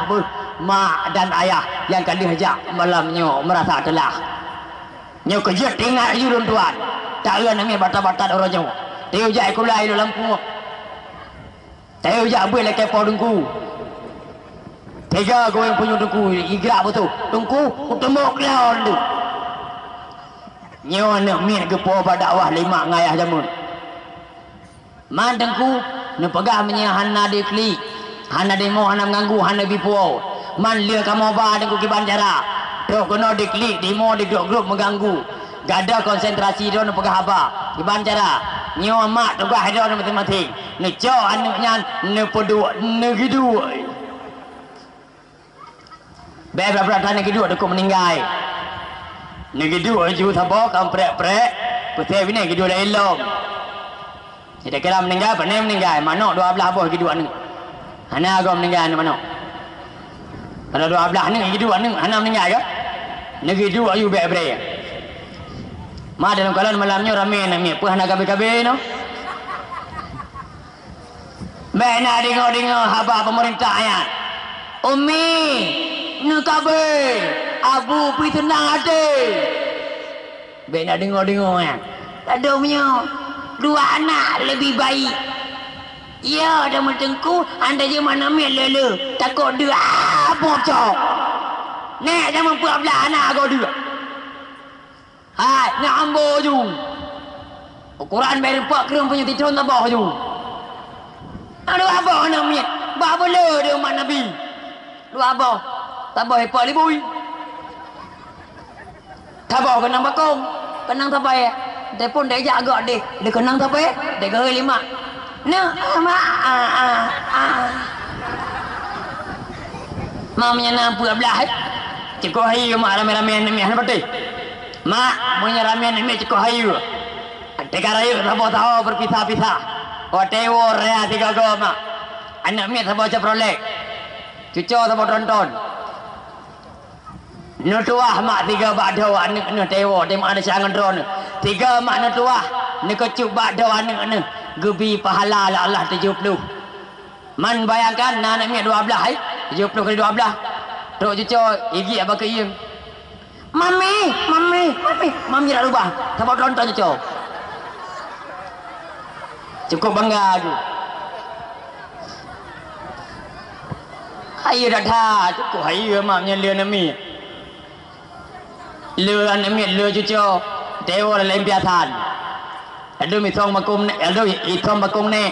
mak dan ayah yang kali hajak malamnya merasa telah nyo kejut ingat yurun tuan tak ada namanya bata-bata orangnya teu jak kulai dalam lampu teu jak boleh ke podungku tiga goyang punya dengku igrak betul dengku utemok lawan tu nyawa nak min ke po dakwah lima ngayah jamun mandengku ne pegah menye hana dikli hana demo hana mengganggu hana bipo man lia kamu ba dengku ki bandara dok kena dikli demo di grup mengganggu gada konsentrasi don pegah haba iban cara nyo mak tugah don masing-masing ne co anaknya ne pedua ne gidu beberapa tahun gidu ada ko meninggal ne gidu ju thabo kam prek-prek putih bini gidu dah elom tidak kira meninggal pernah meninggal manok 12 boh gidu anu ana agak meninggal anu manok pada 12 ni gidu anu ana meninggal ke negeri dua ayu bebre ma dalam kalan malamnya ramai namanya puh nak kabe-kabe no bena dengar haba pemerintah ya umi nak kabe abu pi tenang ade bena dengar ya ada punya 2 anak lebih baik ya ada macamku anda je mana mel lele takut dia apa cok nek jangan buat belah anak kau dia hai nak ambo ju ukuran bayar 4 kerem punya titrun tabah ju ada apa nak miet ba boleh dia umat nabi lu apa tabah 4,000 tabah kenang bakong kenang tabah ya telefon dia jaga deh dia kenang tabah dia gaya 5 nah mak mamanya nampu belah ciko hayu mak rame-rame ni ana pati mak punya rame ni ciko hayu tegara ayu sabo tahu berpisah-pisah hotewo rea 3 mak anak mi sabo ceprolek cucu sabo tonton nutuah mak 3 bakdo anak nu tewo dem ada sangan drone 3 mak nutuah ni kecup bakdo anak gebi pahala Allah 70 man bayangkan anak mi 12 70 kali 12 Tok cucu gigi apa ke iya mami dah rubah sama tonton cucu cukup bangga aku ayo dah dah cukup ayo mamnya lừa nami lừa cucu dewa lain biasan ada mitong makum ne ada itom bakung ne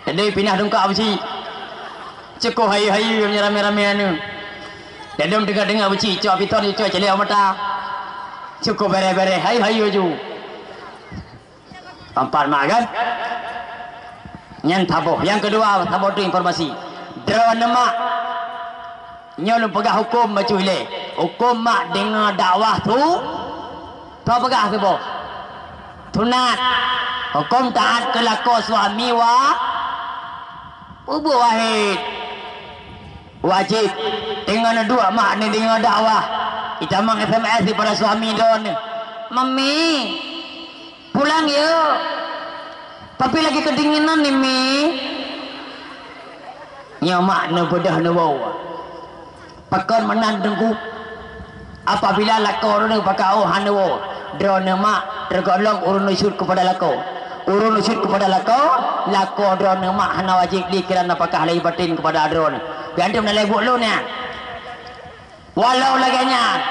ada pindah dongkak apa sih cukup ayo rame-rame anu dan dia dengar beci cok piton cok celik mata cukup bere-bere hai ju empat mak kan yang taboh yang kedua taboh tu informasi drone mak nyolong pegah hukum macule hukum mak dengar dakwah tu pegah tu boh tunat hukum taat kelakon suami wa ubu wahid wajib dengan 2 mak ni dengan dakwah kita mang SMS pada suami don mami pulang yuk tapi lagi kedinginan ni mi nyamak na bedah na bawa pakon menan dengku apabila lakor ni pakau hanwo drone mak tergolong urun usut kepada lakor urun usut kepada lakor drone mak hana wajib dikira apakah lagi batin kepada drone ganti menalai bulu ni walau laganya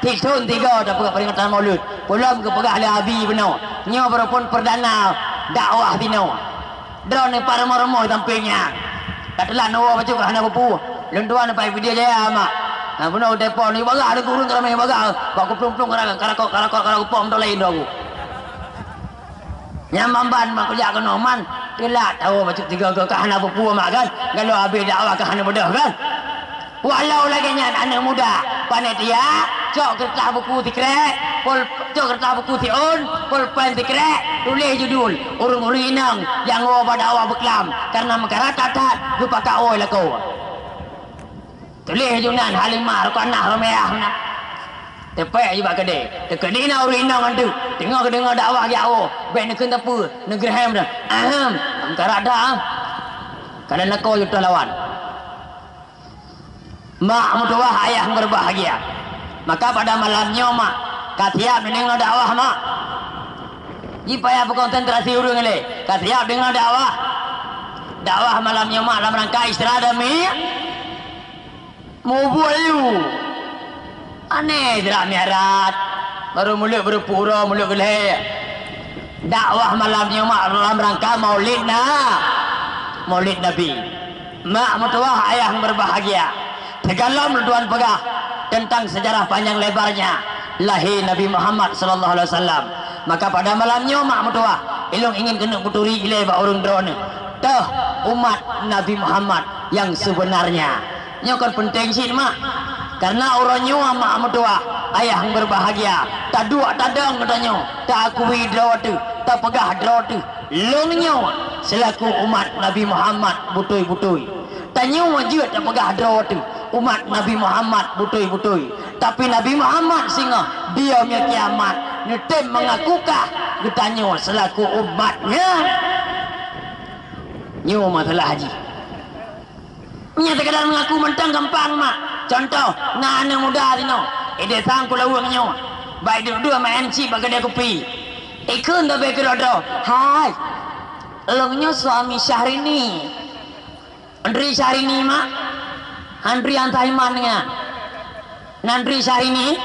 tisun 3 dapat peringatan maulud belum ke pegah ali abi benar nyo berpun perdana dakwah bino drone para marmo tampilnya katalah no baca hana bupu lenduan pai video jaya mak nah benar depo ni baga ada kurun ramai baga bak plung-plung karakok pom to lain dogu nyamban mak kerja ke noman telat tahu baca 3 ke hana bupu mak kan kalau habis dakwah ke hana bedah kan walau lagi nyan anak muda panitia cok kertas buku tikrek pol cok kertas buku tiun pulpen tikrek tulis judul urung-urung inang yang pada awak beklam karena makara tatat lupa kau lah kau tulis junan halimah ko anak romeah nak tepek juga gede tekedi na urung inang andu dengar dakwah jauh ben nekeun tepu negeri hem dah makara dah kadang kau yuta lawan mak mutuah ayah berbahagia maka pada malamnya mak katiap dengar dakwah mak jipaya berkonsentrasi urung le katiap dengar dakwah malamnya mak dalam rangka istirahat mi mubuayu aneh jerak miarat baru mulut berpura mulut geleh dakwah malamnya mak dalam rangka maulid nabi mak mutuah ayah berbahagia Tegalom Tuan pegah tentang sejarah panjang lebarnya lahir Nabi Muhammad sallallahu alaihi wasallam. Maka pada malamnya mak mertua ilung ingin kena puturi ilai ba orang drone tah umat Nabi Muhammad yang sebenarnya nyokon penting sih mak karena orangnya mak mertua ayah yang berbahagia tak dua tadang katanya tak akui drawatu tak pegah drawatu longnya selaku umat Nabi Muhammad butui-butui tanya wajib tak pegah drawatu umat Nabi Muhammad butui-butui tapi Nabi Muhammad singa dia punya kiamat nyetem mengakukah ditanya selaku umatnya nyu masalah haji menyatakan mengaku mentang gampang mak contoh ngana muda tino ide sang kula uang nyu baik dua main ci bagai dia kopi ikun tak beker ada hai longnya suami Syahrini Andri Syahrini mak Andri antaimannya Nandri Syahrini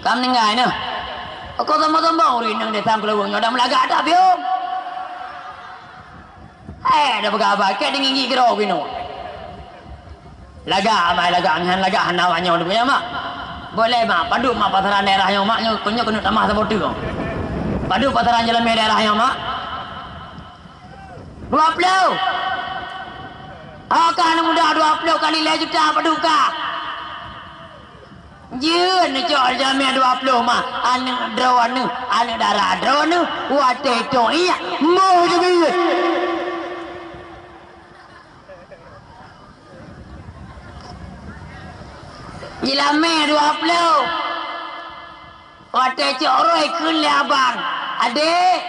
kamu nengai no aku tambah-tambah urin yang datang ke lawang ada melaga ada biom ada berapa kayak dengan gigi kerok ini laga amai laga angin laga hanawanya udah punya mak boleh mak padu mak pasaran daerah yang maknya punya kena tambah seperti itu padu pasaran jalan daerah yang mak 20 akan mudah 20 kali lagi juta padu kah Jun cok jamnya 20 mah anu drone anu darah drone wate itu iya mau juga jilame 20 wate cok roy kun le abang adik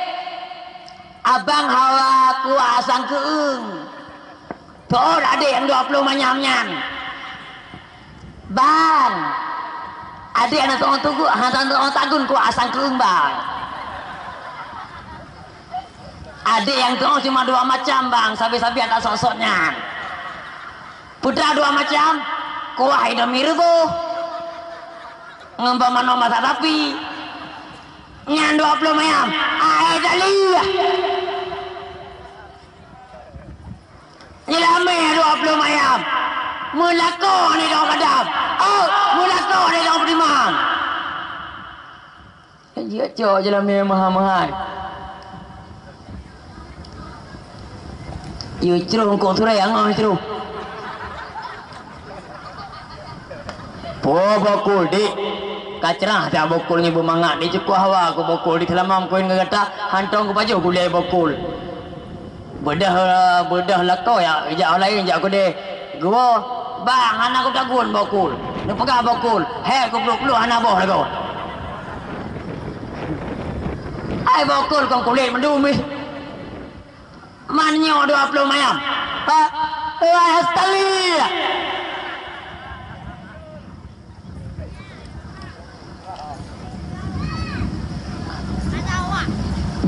abang hawa kuasang keung tol adik yang 20 manyam-nyam bang adik anak orang tunggu hantar orang tagun ku asang keembang adik yang tuh cuma 2 macam bang sabi-sabi atas sosoknya putra 2 macam kuah hidup mirbu ngembang nama mata tapi nyan 20 mayam air daliyah nyelame 20 mayam mulako ni dong kadam oh mulako ni dong primam dia cok je lah mahal-mahal you cerung kau turai yang ngah cerung bokul di kacrah tak bokulnya bermangat di cukup hawa aku bokul di telamam koin ngata hantong ke baju gulai bokul bedah lakau ya ijak lain ijak aku deh gua bang anak aku tagun bokul ni pegang bokul hei aku peluk anak boh lagu ai bokul kong kulit mendumi manyo 20 mayam ha astali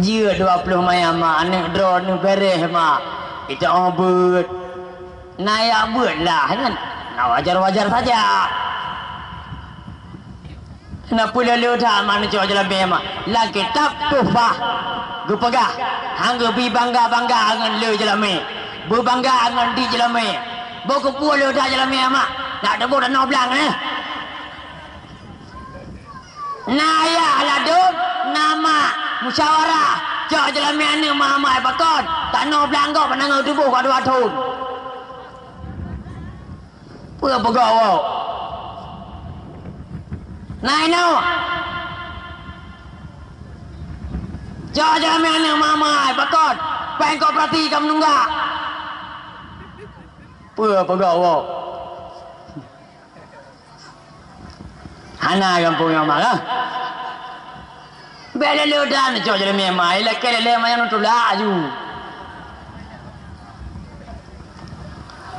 dia 20 mayam mak anak drone beres mak itu obut naik buatlah kan nah wajar-wajar saja kenapa lalu dah mana cakap jalan bema lagi tak tufah gue pegah hangga bi bangga-bangga dengan le jalan me berbangga dengan di jalan me bawa pula le dah jalan me mak nak ada bodoh nak belang naya ladun nama musyawarah cakap jalan me ni mama bakon tak nak belang kau penang tubuh kau 2 tahun Pura pegawai. Nah ini. Jangan mana mama, bakot. Pengen kau perhatikan menunggak. Pura pegawai. Hana yang punya malah. Bela ludan jangan memang. Ilah kelele macam tu lah aju.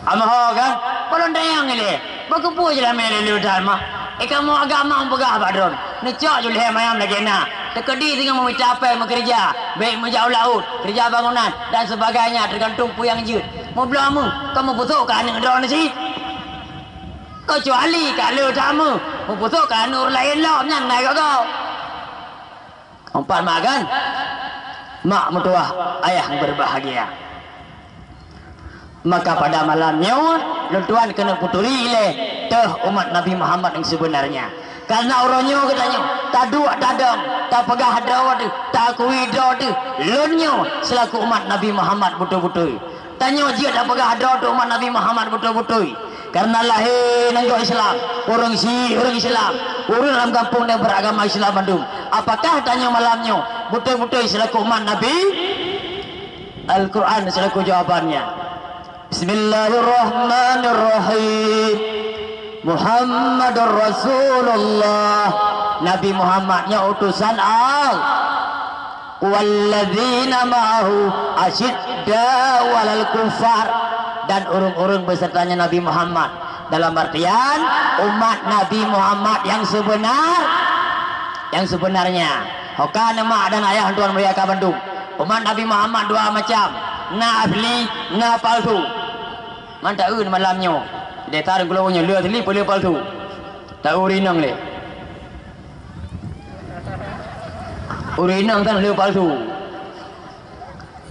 Amah kan? Kalau dayang ini, bagus pun je lah mele ludan mah. Kamu agama pegah badron. Necak je leh mayam lagi nak. Tekedi tinggal mau capai mau kerja, baik mau jauh laut, kerja bangunan dan sebagainya tergantung puyang jut. Mau belamu, kamu butuhkan dengan drone sih. Kecuali kalau kamu membutuhkan nur lain lah, nyan naik kau. Empat makan, mak mertua, ayah yang berbahagia. Maka pada malamnya, Tuhan kena puturi ileh teh umat Nabi Muhammad yang sebenarnya. karena orangnya katanya tak dua dadang tak pegah dawat tak kui dawat lunyo selaku umat Nabi Muhammad betul-betul tanya dia tak pegah dawat umat Nabi Muhammad betul-betul karena lahir nanggo Islam orang Islam orang dalam kampung yang beragama Islam Bandung apakah tanya malamnya betul-betul selaku umat Nabi Al-Quran selaku jawabannya Bismillahirrahmanirrahim Muhammadur Rasulullah Nabi Muhammadnya utusan Allah walladzina ma'ahu asyidda walal kufar dan urung-urung besertanya Nabi Muhammad dalam artian umat Nabi Muhammad yang sebenarnya hokana mak dan ayah Tuan Mulia Ka Bandung umat Nabi Muhammad dua macam na asli na palsu mantap malamnya dia tarik gulaunya lihat li boleh palsu tak urinang le urinang kan lihat palsu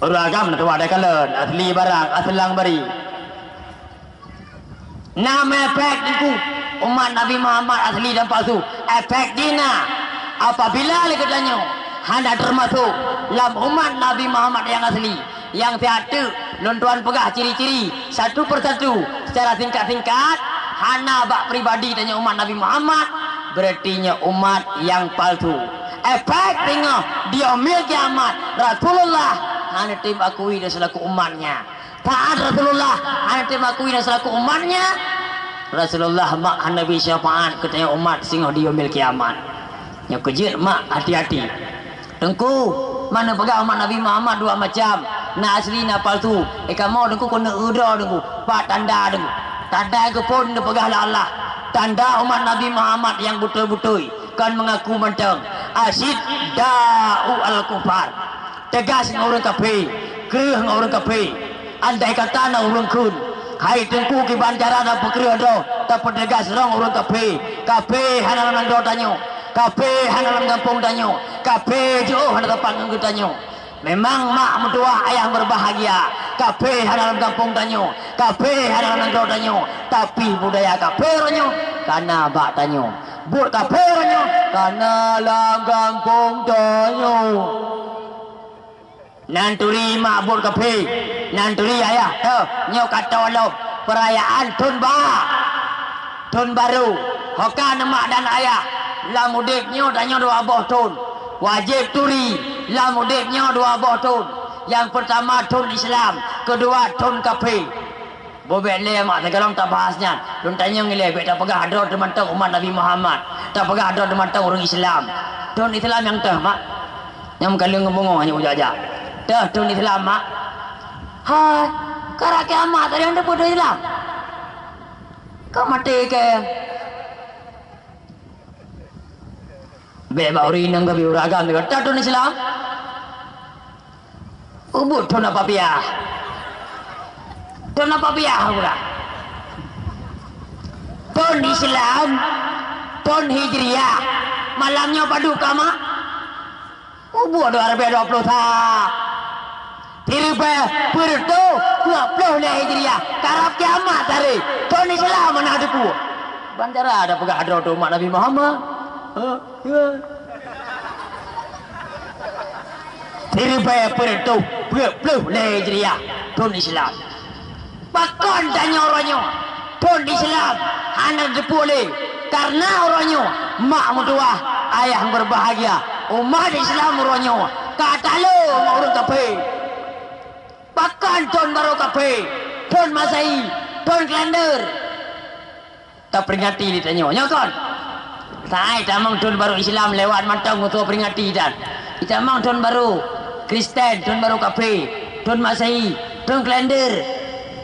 uragam tu ada kalen asli barang aslang bari nama efek itu umat Nabi Muhammad asli dan palsu efek dina apabila katanya Anda termasuk dalam umat Nabi Muhammad yang asli yang tiada lontuan pegah ciri-ciri satu persatu secara tingkat-tingkat hana bak pribadi tanya umat Nabi Muhammad berartinya umat yang palsu efek tengok dia mil kiamat Rasulullah hana tim akui dia selaku umatnya taat Rasulullah hana tim akui dia selaku umatnya Rasulullah mak Nabi syafaat katanya umat singgo dia mil kiamat yang kejut mak hati-hati dengku mana pegang umat Nabi Muhammad dua macam na asli na palsu kamu dengku kena udah dengku pak tanda dengku tanda ke pun dia pegang Allah tanda umat Nabi Muhammad yang betul-betul kan mengaku mentang asyid da'u al-kufar tegas dengan orang kafir kerah dengan orang kafir andai kata na orang kun hai dengku ki banjara na pekerja do tak tegas orang kafir hana nang do tanyo kafe hana dalam kampung tanyo kafe jauh hana tempat nganggu tanyo memang mak mentua ayah berbahagia kafe hana dalam kampung tanyo kafe hana dalam kampung tanyo tapi budaya kafe ranyo karena bak tanyo buat kafe ranyo karena dalam kampung tanyo nanturi mak buat kafe nanturi ayah nyo kata walau perayaan Tun Baru hokan mak dan ayah lamudiknya tanya dua boh tun wajib turi lamudiknya dua boh tun yang pertama tun Islam kedua tun kafir bobek le mak sekarang tak bahasnya dun tanya ngile tak pegah ada teman tang umat Nabi Muhammad tak pegah ada teman tang orang Islam tun Islam yang teh mak yang kali ngomong hanya uja-uja teh tun Islam mak hai kara kiamat tadi anda bodoh Islam kau mati ke bebak urinang gabi uragam dengan tadun Islam ubud ton apa piah pula ton Islam ton Hijriah malamnya padu kama ubud 2020 Tirbe perto 20 Hijriah karab kiamat hari ton Islam mana ada ku bandara ada pegah ada umat Nabi Muhammad Tirbe perto 20 Hijriah ton Islam bakon tanya orangnya ton Islam hanya dipulih karena orangnya mak mutua ayah berbahagia umat Islam orangnya kata lo orang kafir bahkan ton baru kafir ton Masai ton kalender tak peringati ditanya kan saya tamang ton baru Islam lewat mantang untuk peringati dan kita mang ton baru Kristen ton baru kafir ton Masai ton kalender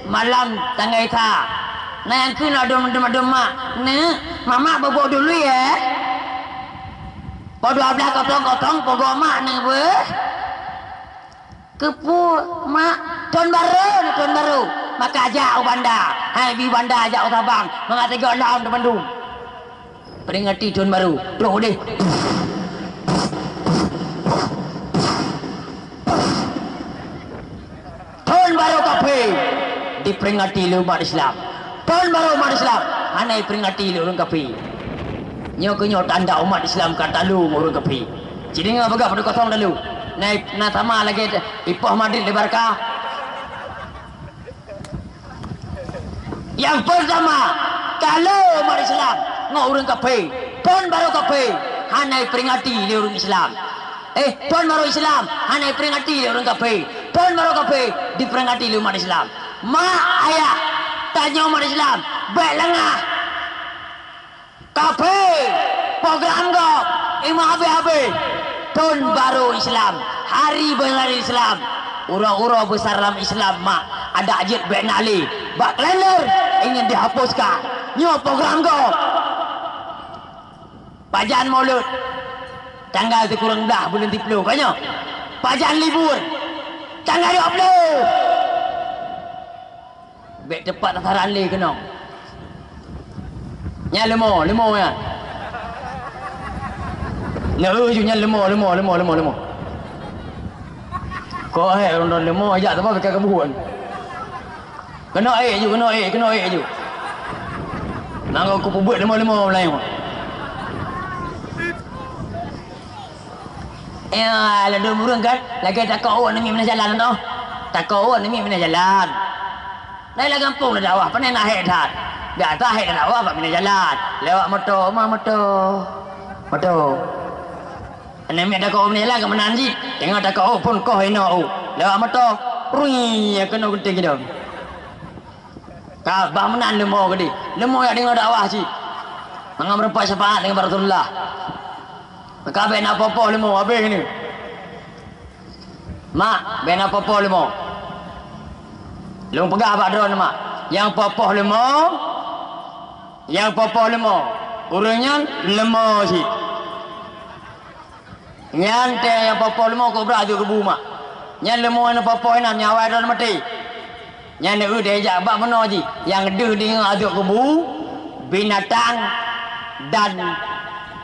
malam tanggal itu nah yang kena doma nah mama bobo dulu ya pada 12 kotong bobo mak nih kepu mak ton baru maka ajak banda hai bi banda ajak utabang mengatakan dalam di Bandung peringati ton baru bro deh ton baru kafe diperingati umat Islam ton baru umat Islam anai peringati orang kafe Nyo kenyo tanda umat Islam kata lu urung kepi. Jadi ngapa gak pada kosong dulu. Naik sama lagi Ipoh Madrid Lebarka. Yang pertama, kalau umat Islam ngau urung kepi, pon baru kepi, hanai peringati di urung Islam. Pon baru Islam, hanai peringati di urung kepi. Pon baru kepi diperingati di umat Islam. Mak ayah tanya umat Islam, baik lengah. Kafe program go imam habis tahun baru Islam, hari besar Islam, ura-ura besar dalam Islam mak ada ajit Ben Ali bak kalender ingin dihapuskan nyo program go pajan maulud tanggal tu kurang dah bulan 30 kanyo pajan libur tanggal 20 bek tepat sasaran le kena nya lemo ya. Nya ju nya lemo. Ko rondon lemo aja tu apa pakai kebuan. Kena ju. Nang aku buat lemo lain. Lalu murung kan lagi takau ni mana jalan tu. Takau ni mana jalan. Lai lah kampung dah dakwah, pandai nak head. Biar tak head dakwah pak mana jalan. Lewat motor. Ane mek dak kau ni lah ke menanji. Tengok dak kau pun kau hino. Lewat motor. Rui kena gede gitu. Ka bah menan lemo gede. Lemo ya dengar dakwah si. Mangam rempak syafaat dengan Rasulullah. Maka ben apa-apa lemo habis ni. Mak, ben apa-apa lemo. Lemo pegang apa drone mak. Yang apa-apa lemo. Urangnya lemo si. Nyante yang apa-apa lemo kau beradu ke buma. Nyan lemo ana apa-apa enam nyawa dan mati. Nyan ne udah jak bak meno ji. Yang deh dengan aduk kebu binatang dan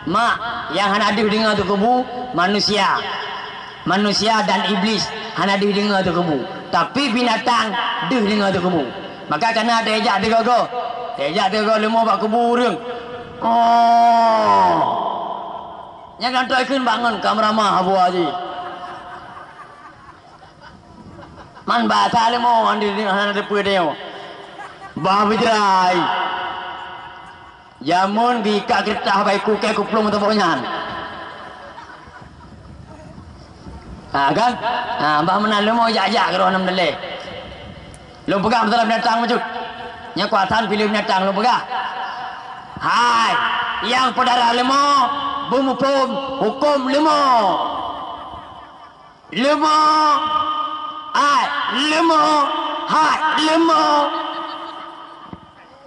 mak yang hana aduk dengan aduk kebu manusia dan iblis hana aduk dengan aduk kebu. Tapi binatang deh dengan aduk kebu. Maka kena ada ejak tegago. Ejak tegago lemo bak kebu urang. Jangan tuaikan bangun kamramah Abu Haji. Man bahasa lemo andi hana depu dia. Bah bijrai. Jamun bika kita baik kuke kuplung tu ponyan. Kan? Bah menan lemo jak-jak ke orang dele. Lu pegang betul binatang macam. Nya kuatan pilih binatang lu pegang. Hai, yang pedara lemo, bumupum, hukum lemo. Hai, lemo.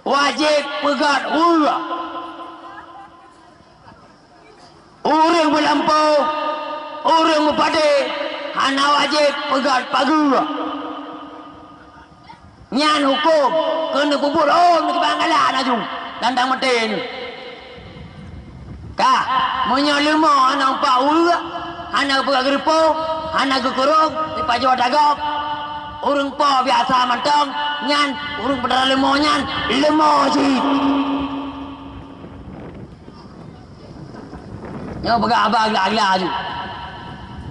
Wajib pegat urang. Urang melampau, urang mepade, hana wajib pegat pagu. Nyan hukum, kena bubur ni kebanggalan ajung. Dandang mati ni. Kah, munyo lemo anak pak urang, anak pegat gerpo, anak kekurung, di pajau dagop. Urang po biasa mantong, nyan urang pedara lemo nyan, lemo si. Nyo pegat abang agak-agak aju.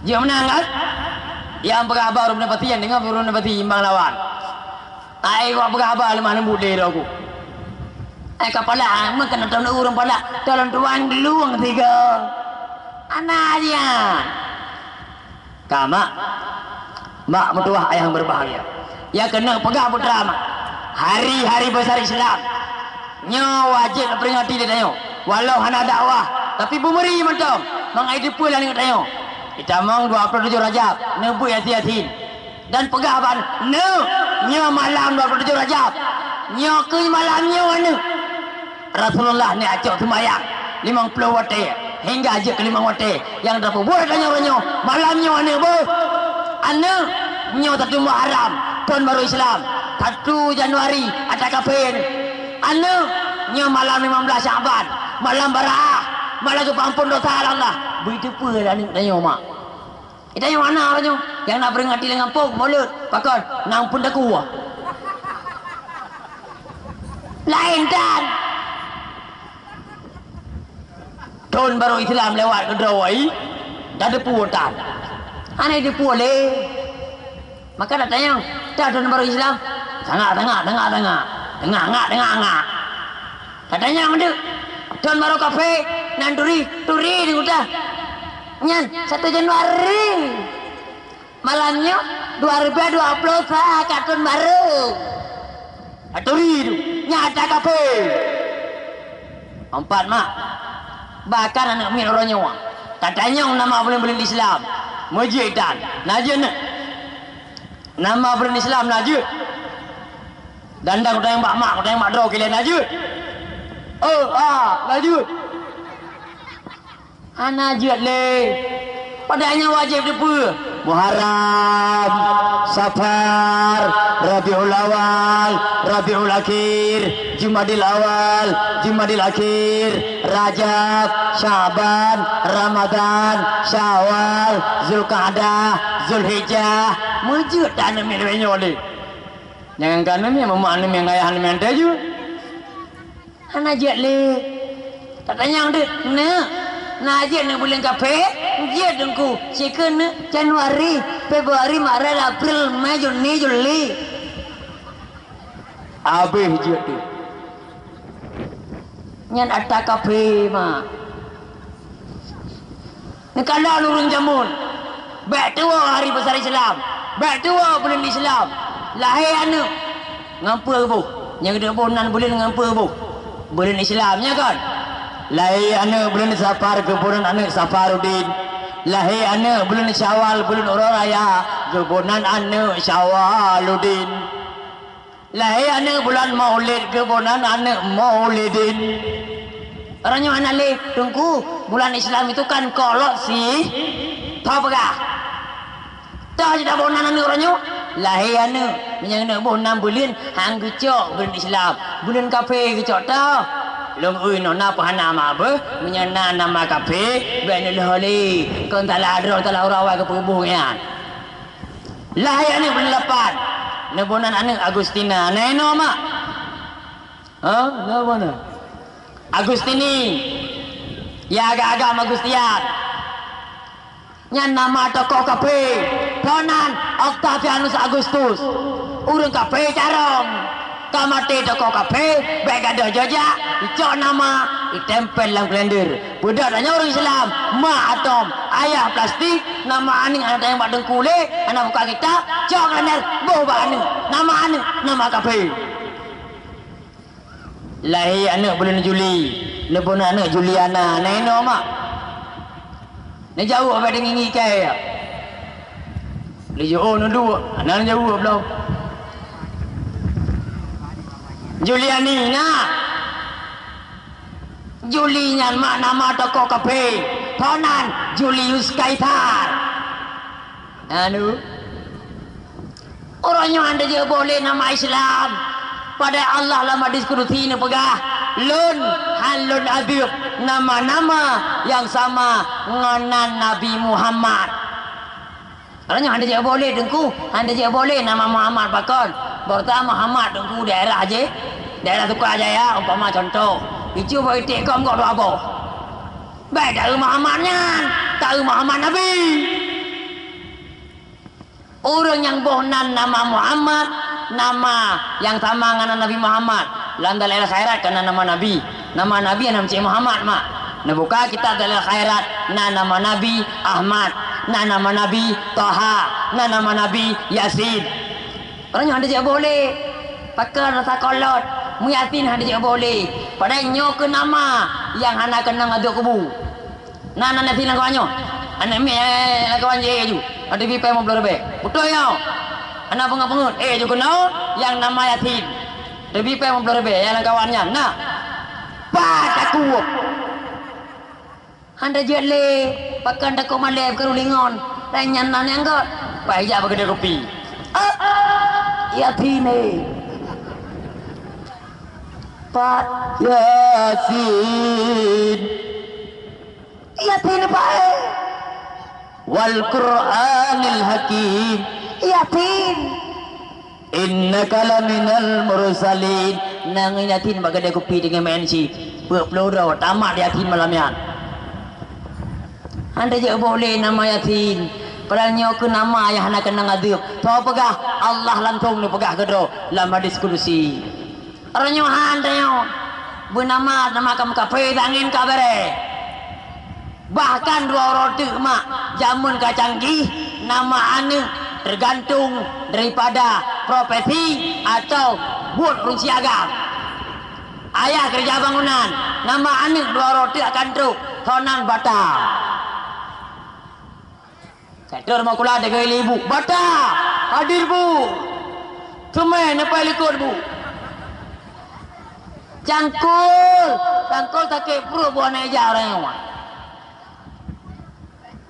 Dia menang kan? Yang pegat abang urang dapati yang dengar urang dapati imbang lawan. Ai gua pegat abang lemah lembut dia aku. Kepala mak kena tahu urang pala dalam tuan beluang tiga. Anak dia. Kama mak mertua ayah berbahagia. Ya kena pegang putra mak. Hari-hari besar Islam. Nyo wajib peringati dia tanya. Walau hana dakwah tapi bumeri macam mang ai depu lah ingat tanya. Kita mang 27 Rajab nebu Yasin. Dan pegang ban nyo malam 27 Rajab. Nyo ke malam nyo mana? Rasulullah ni acok sembahyang 50 waktu hingga aja ke 5 waktu yang dapat buat tanya orang malamnya mana bu ane nyo satu Muharram tahun baru Islam 1 Januari ada kafir ane nyo malam 15 Syaban malam barah malam kepampun dosa Allah begitu pula dah ni tanya mak kita yang mana orang yang nak peringati dengan pok mulut pakon nang pun dah kuah lain dan Tahun baru Islam lewat ke Drawai, dah ada puatan. Aneh dia boleh. Maka dah tanya, dah tahun baru Islam. Tengah. Dah tanya ada. Tahun baru kafe, nan turi ni udah. Nyan 1 Januari. Malamnya 2020 kat tahun baru. Turi tu, nyata kafe. 4 mak. Bahkan anak min orang nyawa. Tak tanya nama bulan-bulan Islam. Masjid dan najis nak. Nama bulan Islam najis. Dandang kau tengok mak, kau tengok mak draw kalian najis. Najis. Najis le. Padanya wajib depa. Muharram, Safar, Rabiul Awal, Rabiul Akhir, Jumadil Awal, Jumadil Akhir, Rajab, Syaban, Ramadan, Syawal, Zulqa'dah, Zulhijjah. Mujud tak nak milih ni. Jangan kan ni mamak ni yang ayah ni yang je. Najat le. Tak tanya dia. Najat ni bulan kafe. Dia dengku. Second Januari, Februari, Maret, April, Mei, Juni, Juli. Habis je tu. Nyan ada kafe mak. Ni kalau lurung jamun. Baik tua hari besar Islam. Baik tua bulan Islam. Lahir anak. Ngapa bu? Yang dia bonan bulan ngapa bu? Bulan Islamnya kan? Lahir anak bulan Safar ke bulan anak Safaruddin. Lahir anak bulan Syawal bulan Orang Raya ke bulan anak Syawaluddin. Lahir anak bulan Maulid ke bulan anak Maulidin. Orangnya mana le? Tunggu bulan Islam itu kan kolot sih. Tahu apa? Tahu je dah bulan anak orangnya. Lahir anak menyang nak 6 bulan hang kecok bulan Islam. Bulan kafe kecok tau. Long ui nona pahana ma apa? Menyana nama kafe bainul holi. Kau tak ladro tak rawai ke perhubungan. Lahir anak bulan 8. Bulan anak Agustina. Neno mak. Mana? Agustini. Ya agak-agak Agustian. Yang nama tokoh kafe Ponan Octavianus Agustus. Urang kafe carong kamate tokoh kafe baik ada jejak dicok nama ditempel dalam kalender. Budak tanya orang Islam mak atom ayah plastik nama aning anak yang buat dengkule anak buka kitab cok kalender boh aning nama aning nama kafe. Lahir anak bulan Juli lebon anak Juliana neno mak. Ni jauh apa dengan ngikai ya? Dia jauh ni dua. Anak jauh belum. Juliani nak. Julinya mak nama tokoh kafe. Ponan Julius Caesar. Anu. Orangnya anda je boleh nama Islam. Pada Allah lama diskusi ni pegah. Lun halun adib. Nama-nama yang sama dengan Nabi Muhammad. Orangnya anda je boleh dengku. Anda je boleh nama Muhammad pakon. Pertama Muhammad dengku daerah je. Daerah tukar aja ya. Umpama contoh. Itu boleh tekom kau doa apa. Baik dari Muhammadnya. Tak Muhammad Nabi. Orang yang bohnan nama Muhammad. Nama yang sama dengan Nabi Muhammad. Landal daerah khairat karena nama Nabi. Nama Nabi yang nama Cik Muhammad mak. Nah buka kita dalam khairat. Nah nama Nabi Ahmad. Nah nama Nabi Taha. Nah nama Nabi Yasin. Orangnya ada je boleh. Pakai rasa kolot. Muyasin ada je boleh. Padahal ke nama yang anak kena ngaduk kubu. Nah anak Yasin lakuannya. Anak mi lakuan je ju. Ada bipai mau belum lebih. Betul ya. Anak pengut-pengut. Juga no yang nama Yasin. Lebih pe mau lebih yang kawannya. Nah, pada kuat. Anda jele, pakai anda kau malem kerulingon. Tanya nanya enggak? Payah bekerja kopi. Yasin ni. Pak Yasin. Yasin pak. Wal Quranil Hakim. Yasin. Innaka laminal mursalin. Nang Yasin bagai dia kopi dengan mensi. Berpelura tamat Yasin malam yan. Anda je boleh nama yatim. Padahal ke nama ayah nak kena ngaduk. Tahu pegah Allah lantung ni pegah kedua dalam hadis kudusi. Orangnya anda yo bernama nama kamu kafe angin kabare. Bahkan dua roti mak jamun kacanggih nama anu tergantung daripada profesi atau buat urung siaga. Ayah kerja bangunan nama anu dua roti akan truk tonan bata. Kader mau kula ada gaya ibu bata hadir bu kemen apa likut bu cangkul tak perlu buat aja orang yang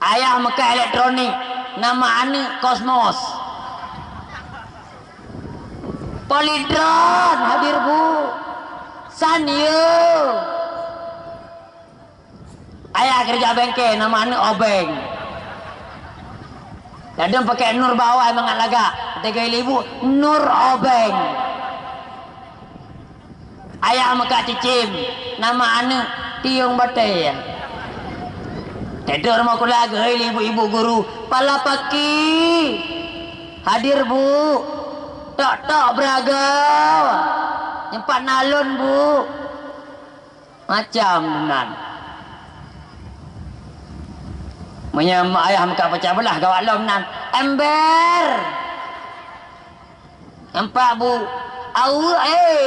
ayah Mekah elektronik nama anu Kosmos Polidron hadir bu Sanyo ayah kerja bengkel nama anu Obeng kadang pakai Nur bawah emang laga tiga ibu Nur Obeng ayah Mekah cicim nama anu Tiung Batay tidur mau kulaga ibu-ibu guru pala paki hadir bu tok beragau nyempat nalun bu macam nan menyam ayah Mekah pecah belah gawat lom nan ember nampak bu au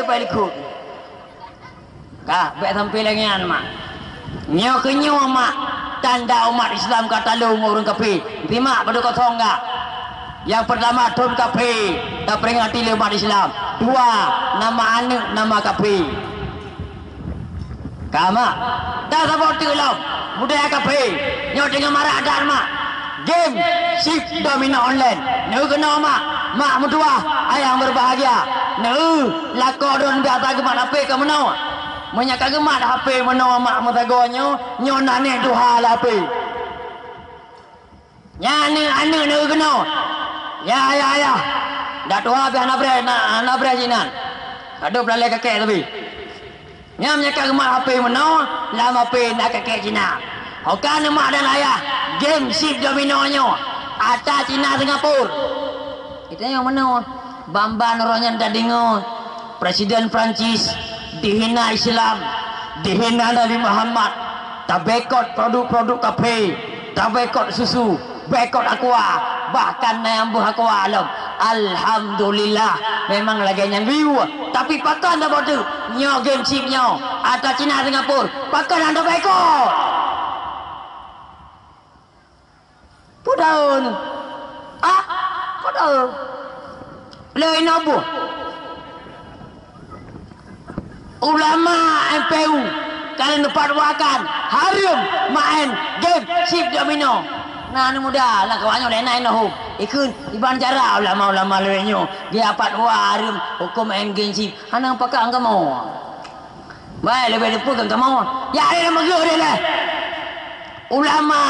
balikut kah baik tampilannya mak nyo kenyo mak tanda umat Islam kata lu ngurung kafe terima pada kosong enggak yang pertama tun kafe tak peringati umat Islam dua nama anak nama kafe kama dah seperti lo budaya kafe nyo dengan marah dan mak game shift domino online nu kena mak mutua ayah berbahagia nu lakodon biasa ke mana pe ke mana menyaka gemat HP mana mak mutagonyo nyona ni duha HP nyane anu nu kena ya dah duha be anak bre jinan aduh belalai kakek tapi nyam nyaka gemat HP mana lama pe nak kakek jinan hokan mak dan ayah game shift domino-nyo atas Cina Singapura itu yang mana Bambang Ronyan Dadingo Presiden Prancis dihina Islam dihina Nabi Muhammad tak bekot produk-produk kafe tak bekot susu bekot aqua bahkan nayambuh aqua alam alhamdulillah memang lagi yang view tapi pakan dah bodoh nyo game chip nyo atas Cina Singapura pakan anda bekot pudaun pudaun lewin abu ulama MPU kalian dapat wakan harum main game shift domino nah ni muda lah kawannya lain lah ikut iban cara ulama lainnya dia dapat harum hukum main game shift anang pakai angka mau baik lebih depan angka mau ya ada magio dia lah ulama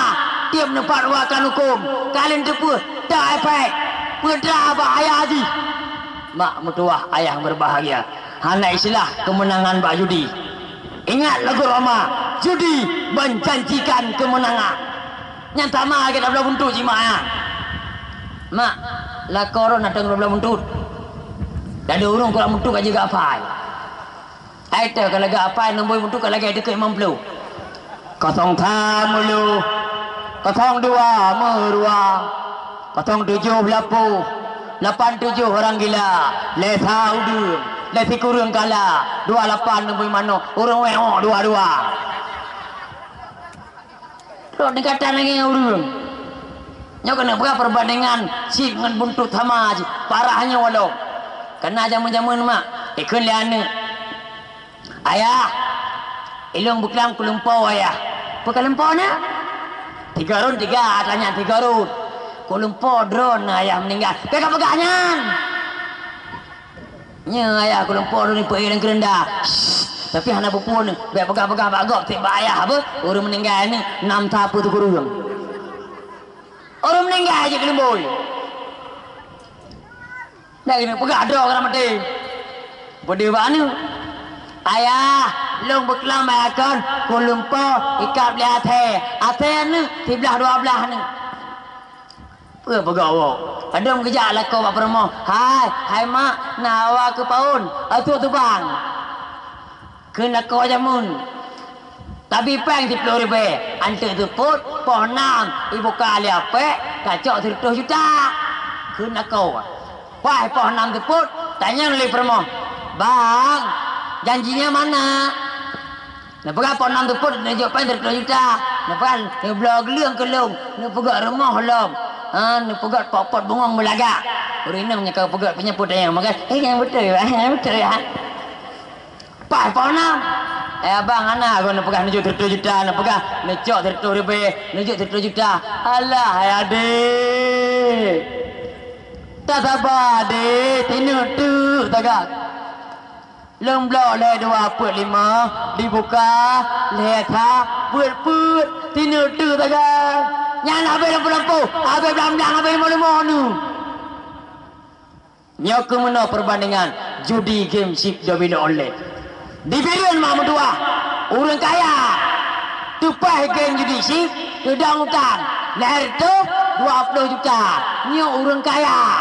tiap dapat wakan hukum kalian depan tak efek pedra bahaya haji mak mutuah ayah berbahagia anak istilah kemenangan Pak Judi. Ingat lagu Roma, judi menjanjikan kemenangan. Nyata mak kita belah buntut si mak ya. Mak, lah koron ada belah buntut. Dah ada orang kurang buntut aja gak apa. Aita kalau gak apa nombor buntut kalau lagi dekat 50. Kosong mulu. 02 merua. 07 belapu. 87 orang gila. Lesa udur. Lesi kurang kalah 28 nombor mana orang weok dua-dua dok dikatakan lagi orang nyo kena berapa perbandingan si dengan buntut sama parahnya walau kena jaman-jaman mak ikut liana ayah ilung buklang kulumpau ayah kulumpau na 3 run 3 tanya 3 run kulumpau drone ayah meninggal pegang-pegangan nya ayah aku lumpur ni pergi dan kerendah tapi hana pupun biar pegang-pegang bagok tiba ayah apa orang meninggal ni 6 tapu tu kurung orang meninggal aja kelembul dah ini pegang ada orang mati berdua ni ayah lung berkelamai akan Kuala Lumpur ikat beli Athens ni 13-12 ni apa bergawa ada kerja lah kau apa rumah hai mak nawa ke paun tu bang kena kau jamun tapi peng 10 ribu antar tu put pohon 6 ibu kali apa kacau 100 juta kena kau wah pohon 6 tu put tanya oleh permoh bang janjinya mana nak pergi pohon 6 tu put nak jawab peng 100 juta nak pergi nak belah gelang kelung nak pergi rumah lom nak pergi pot bungong belagak urina punya kau pergi punya put yang makan yang betul ya Pak pohon 6 abang anak aku nak pegang nujuk 100 juta nak pegang necok 100 ribu nujuk 100 juta alah hai adik tak sabar adik tinuk tu tagak lemblo le 2.5 dibuka leta put tinuk tu tagak nyana lampu habis belang habis mulu nyok mana perbandingan judi game chip domino online Diberikan mak mentua orang kaya tupai geng judi sip kedang utang lahir tu 20 juta ni orang kaya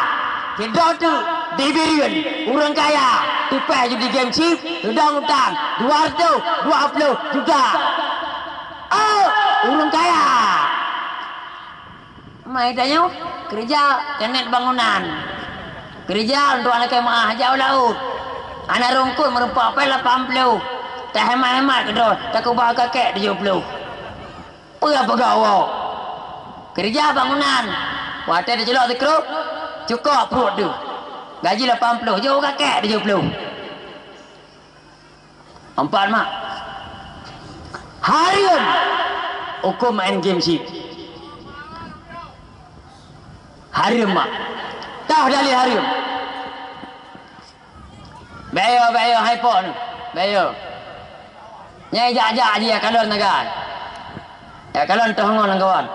kedang tu diberikan orang kaya tupai judi geng sip kedang utang 220 juta orang kaya mai tanya kerja kenet bangunan kerja untuk anak kemah jauh laut anak rongkut merempak apa 80 tak hemat-hemat ke dah tak kubah kakek 70 apa gawa kerja bangunan waktu dia celok sekerup cukup perut tu gaji 80 jauh kakek 70 4 mak harian hukum main game chip harian mak tahu dalih harian Bayo hai pon bayo nyai jak dia kalon naga ya kalon tohongon kawan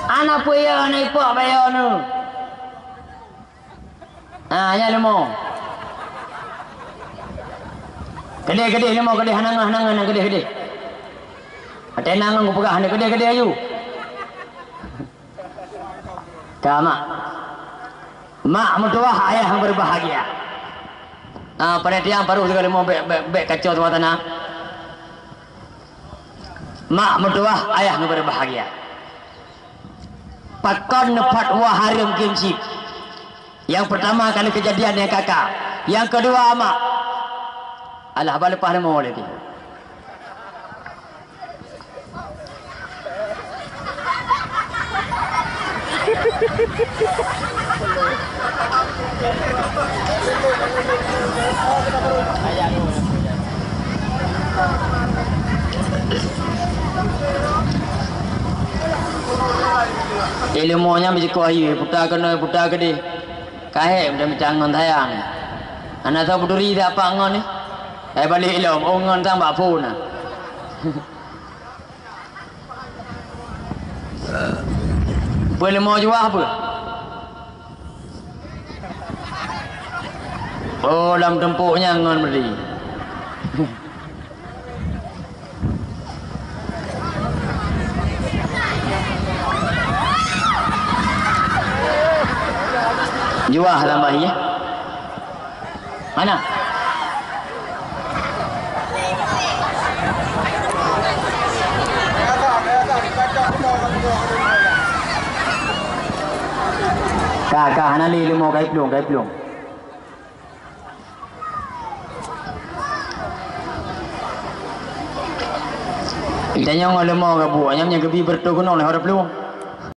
anak puya ni pok bayo nu nya lemo gede lemo gede hanangan gede ada nangang ku pegah gede ayu kama mak mentua ayah yang berbahagia pada tiang baru sekali mau bek kacau tuan tanah mak mentua ayah yang berbahagia pakon fatwa harim kimsip yang pertama kali kejadian yang kakak yang kedua mak alah balik paham mau lagi ilmunya mesti kuahi putar ke di kahe dia mencangon tayang anak tahu berduri tak apa ngon ni balik ilmu ngon tang bak pun boleh mau jual apa dalam tempuknya ngon beri jual tambah ya mana kakak nali limo kai pelung itanya ngol limo ka bu anyam yang kebi bertu kuno le hora pelung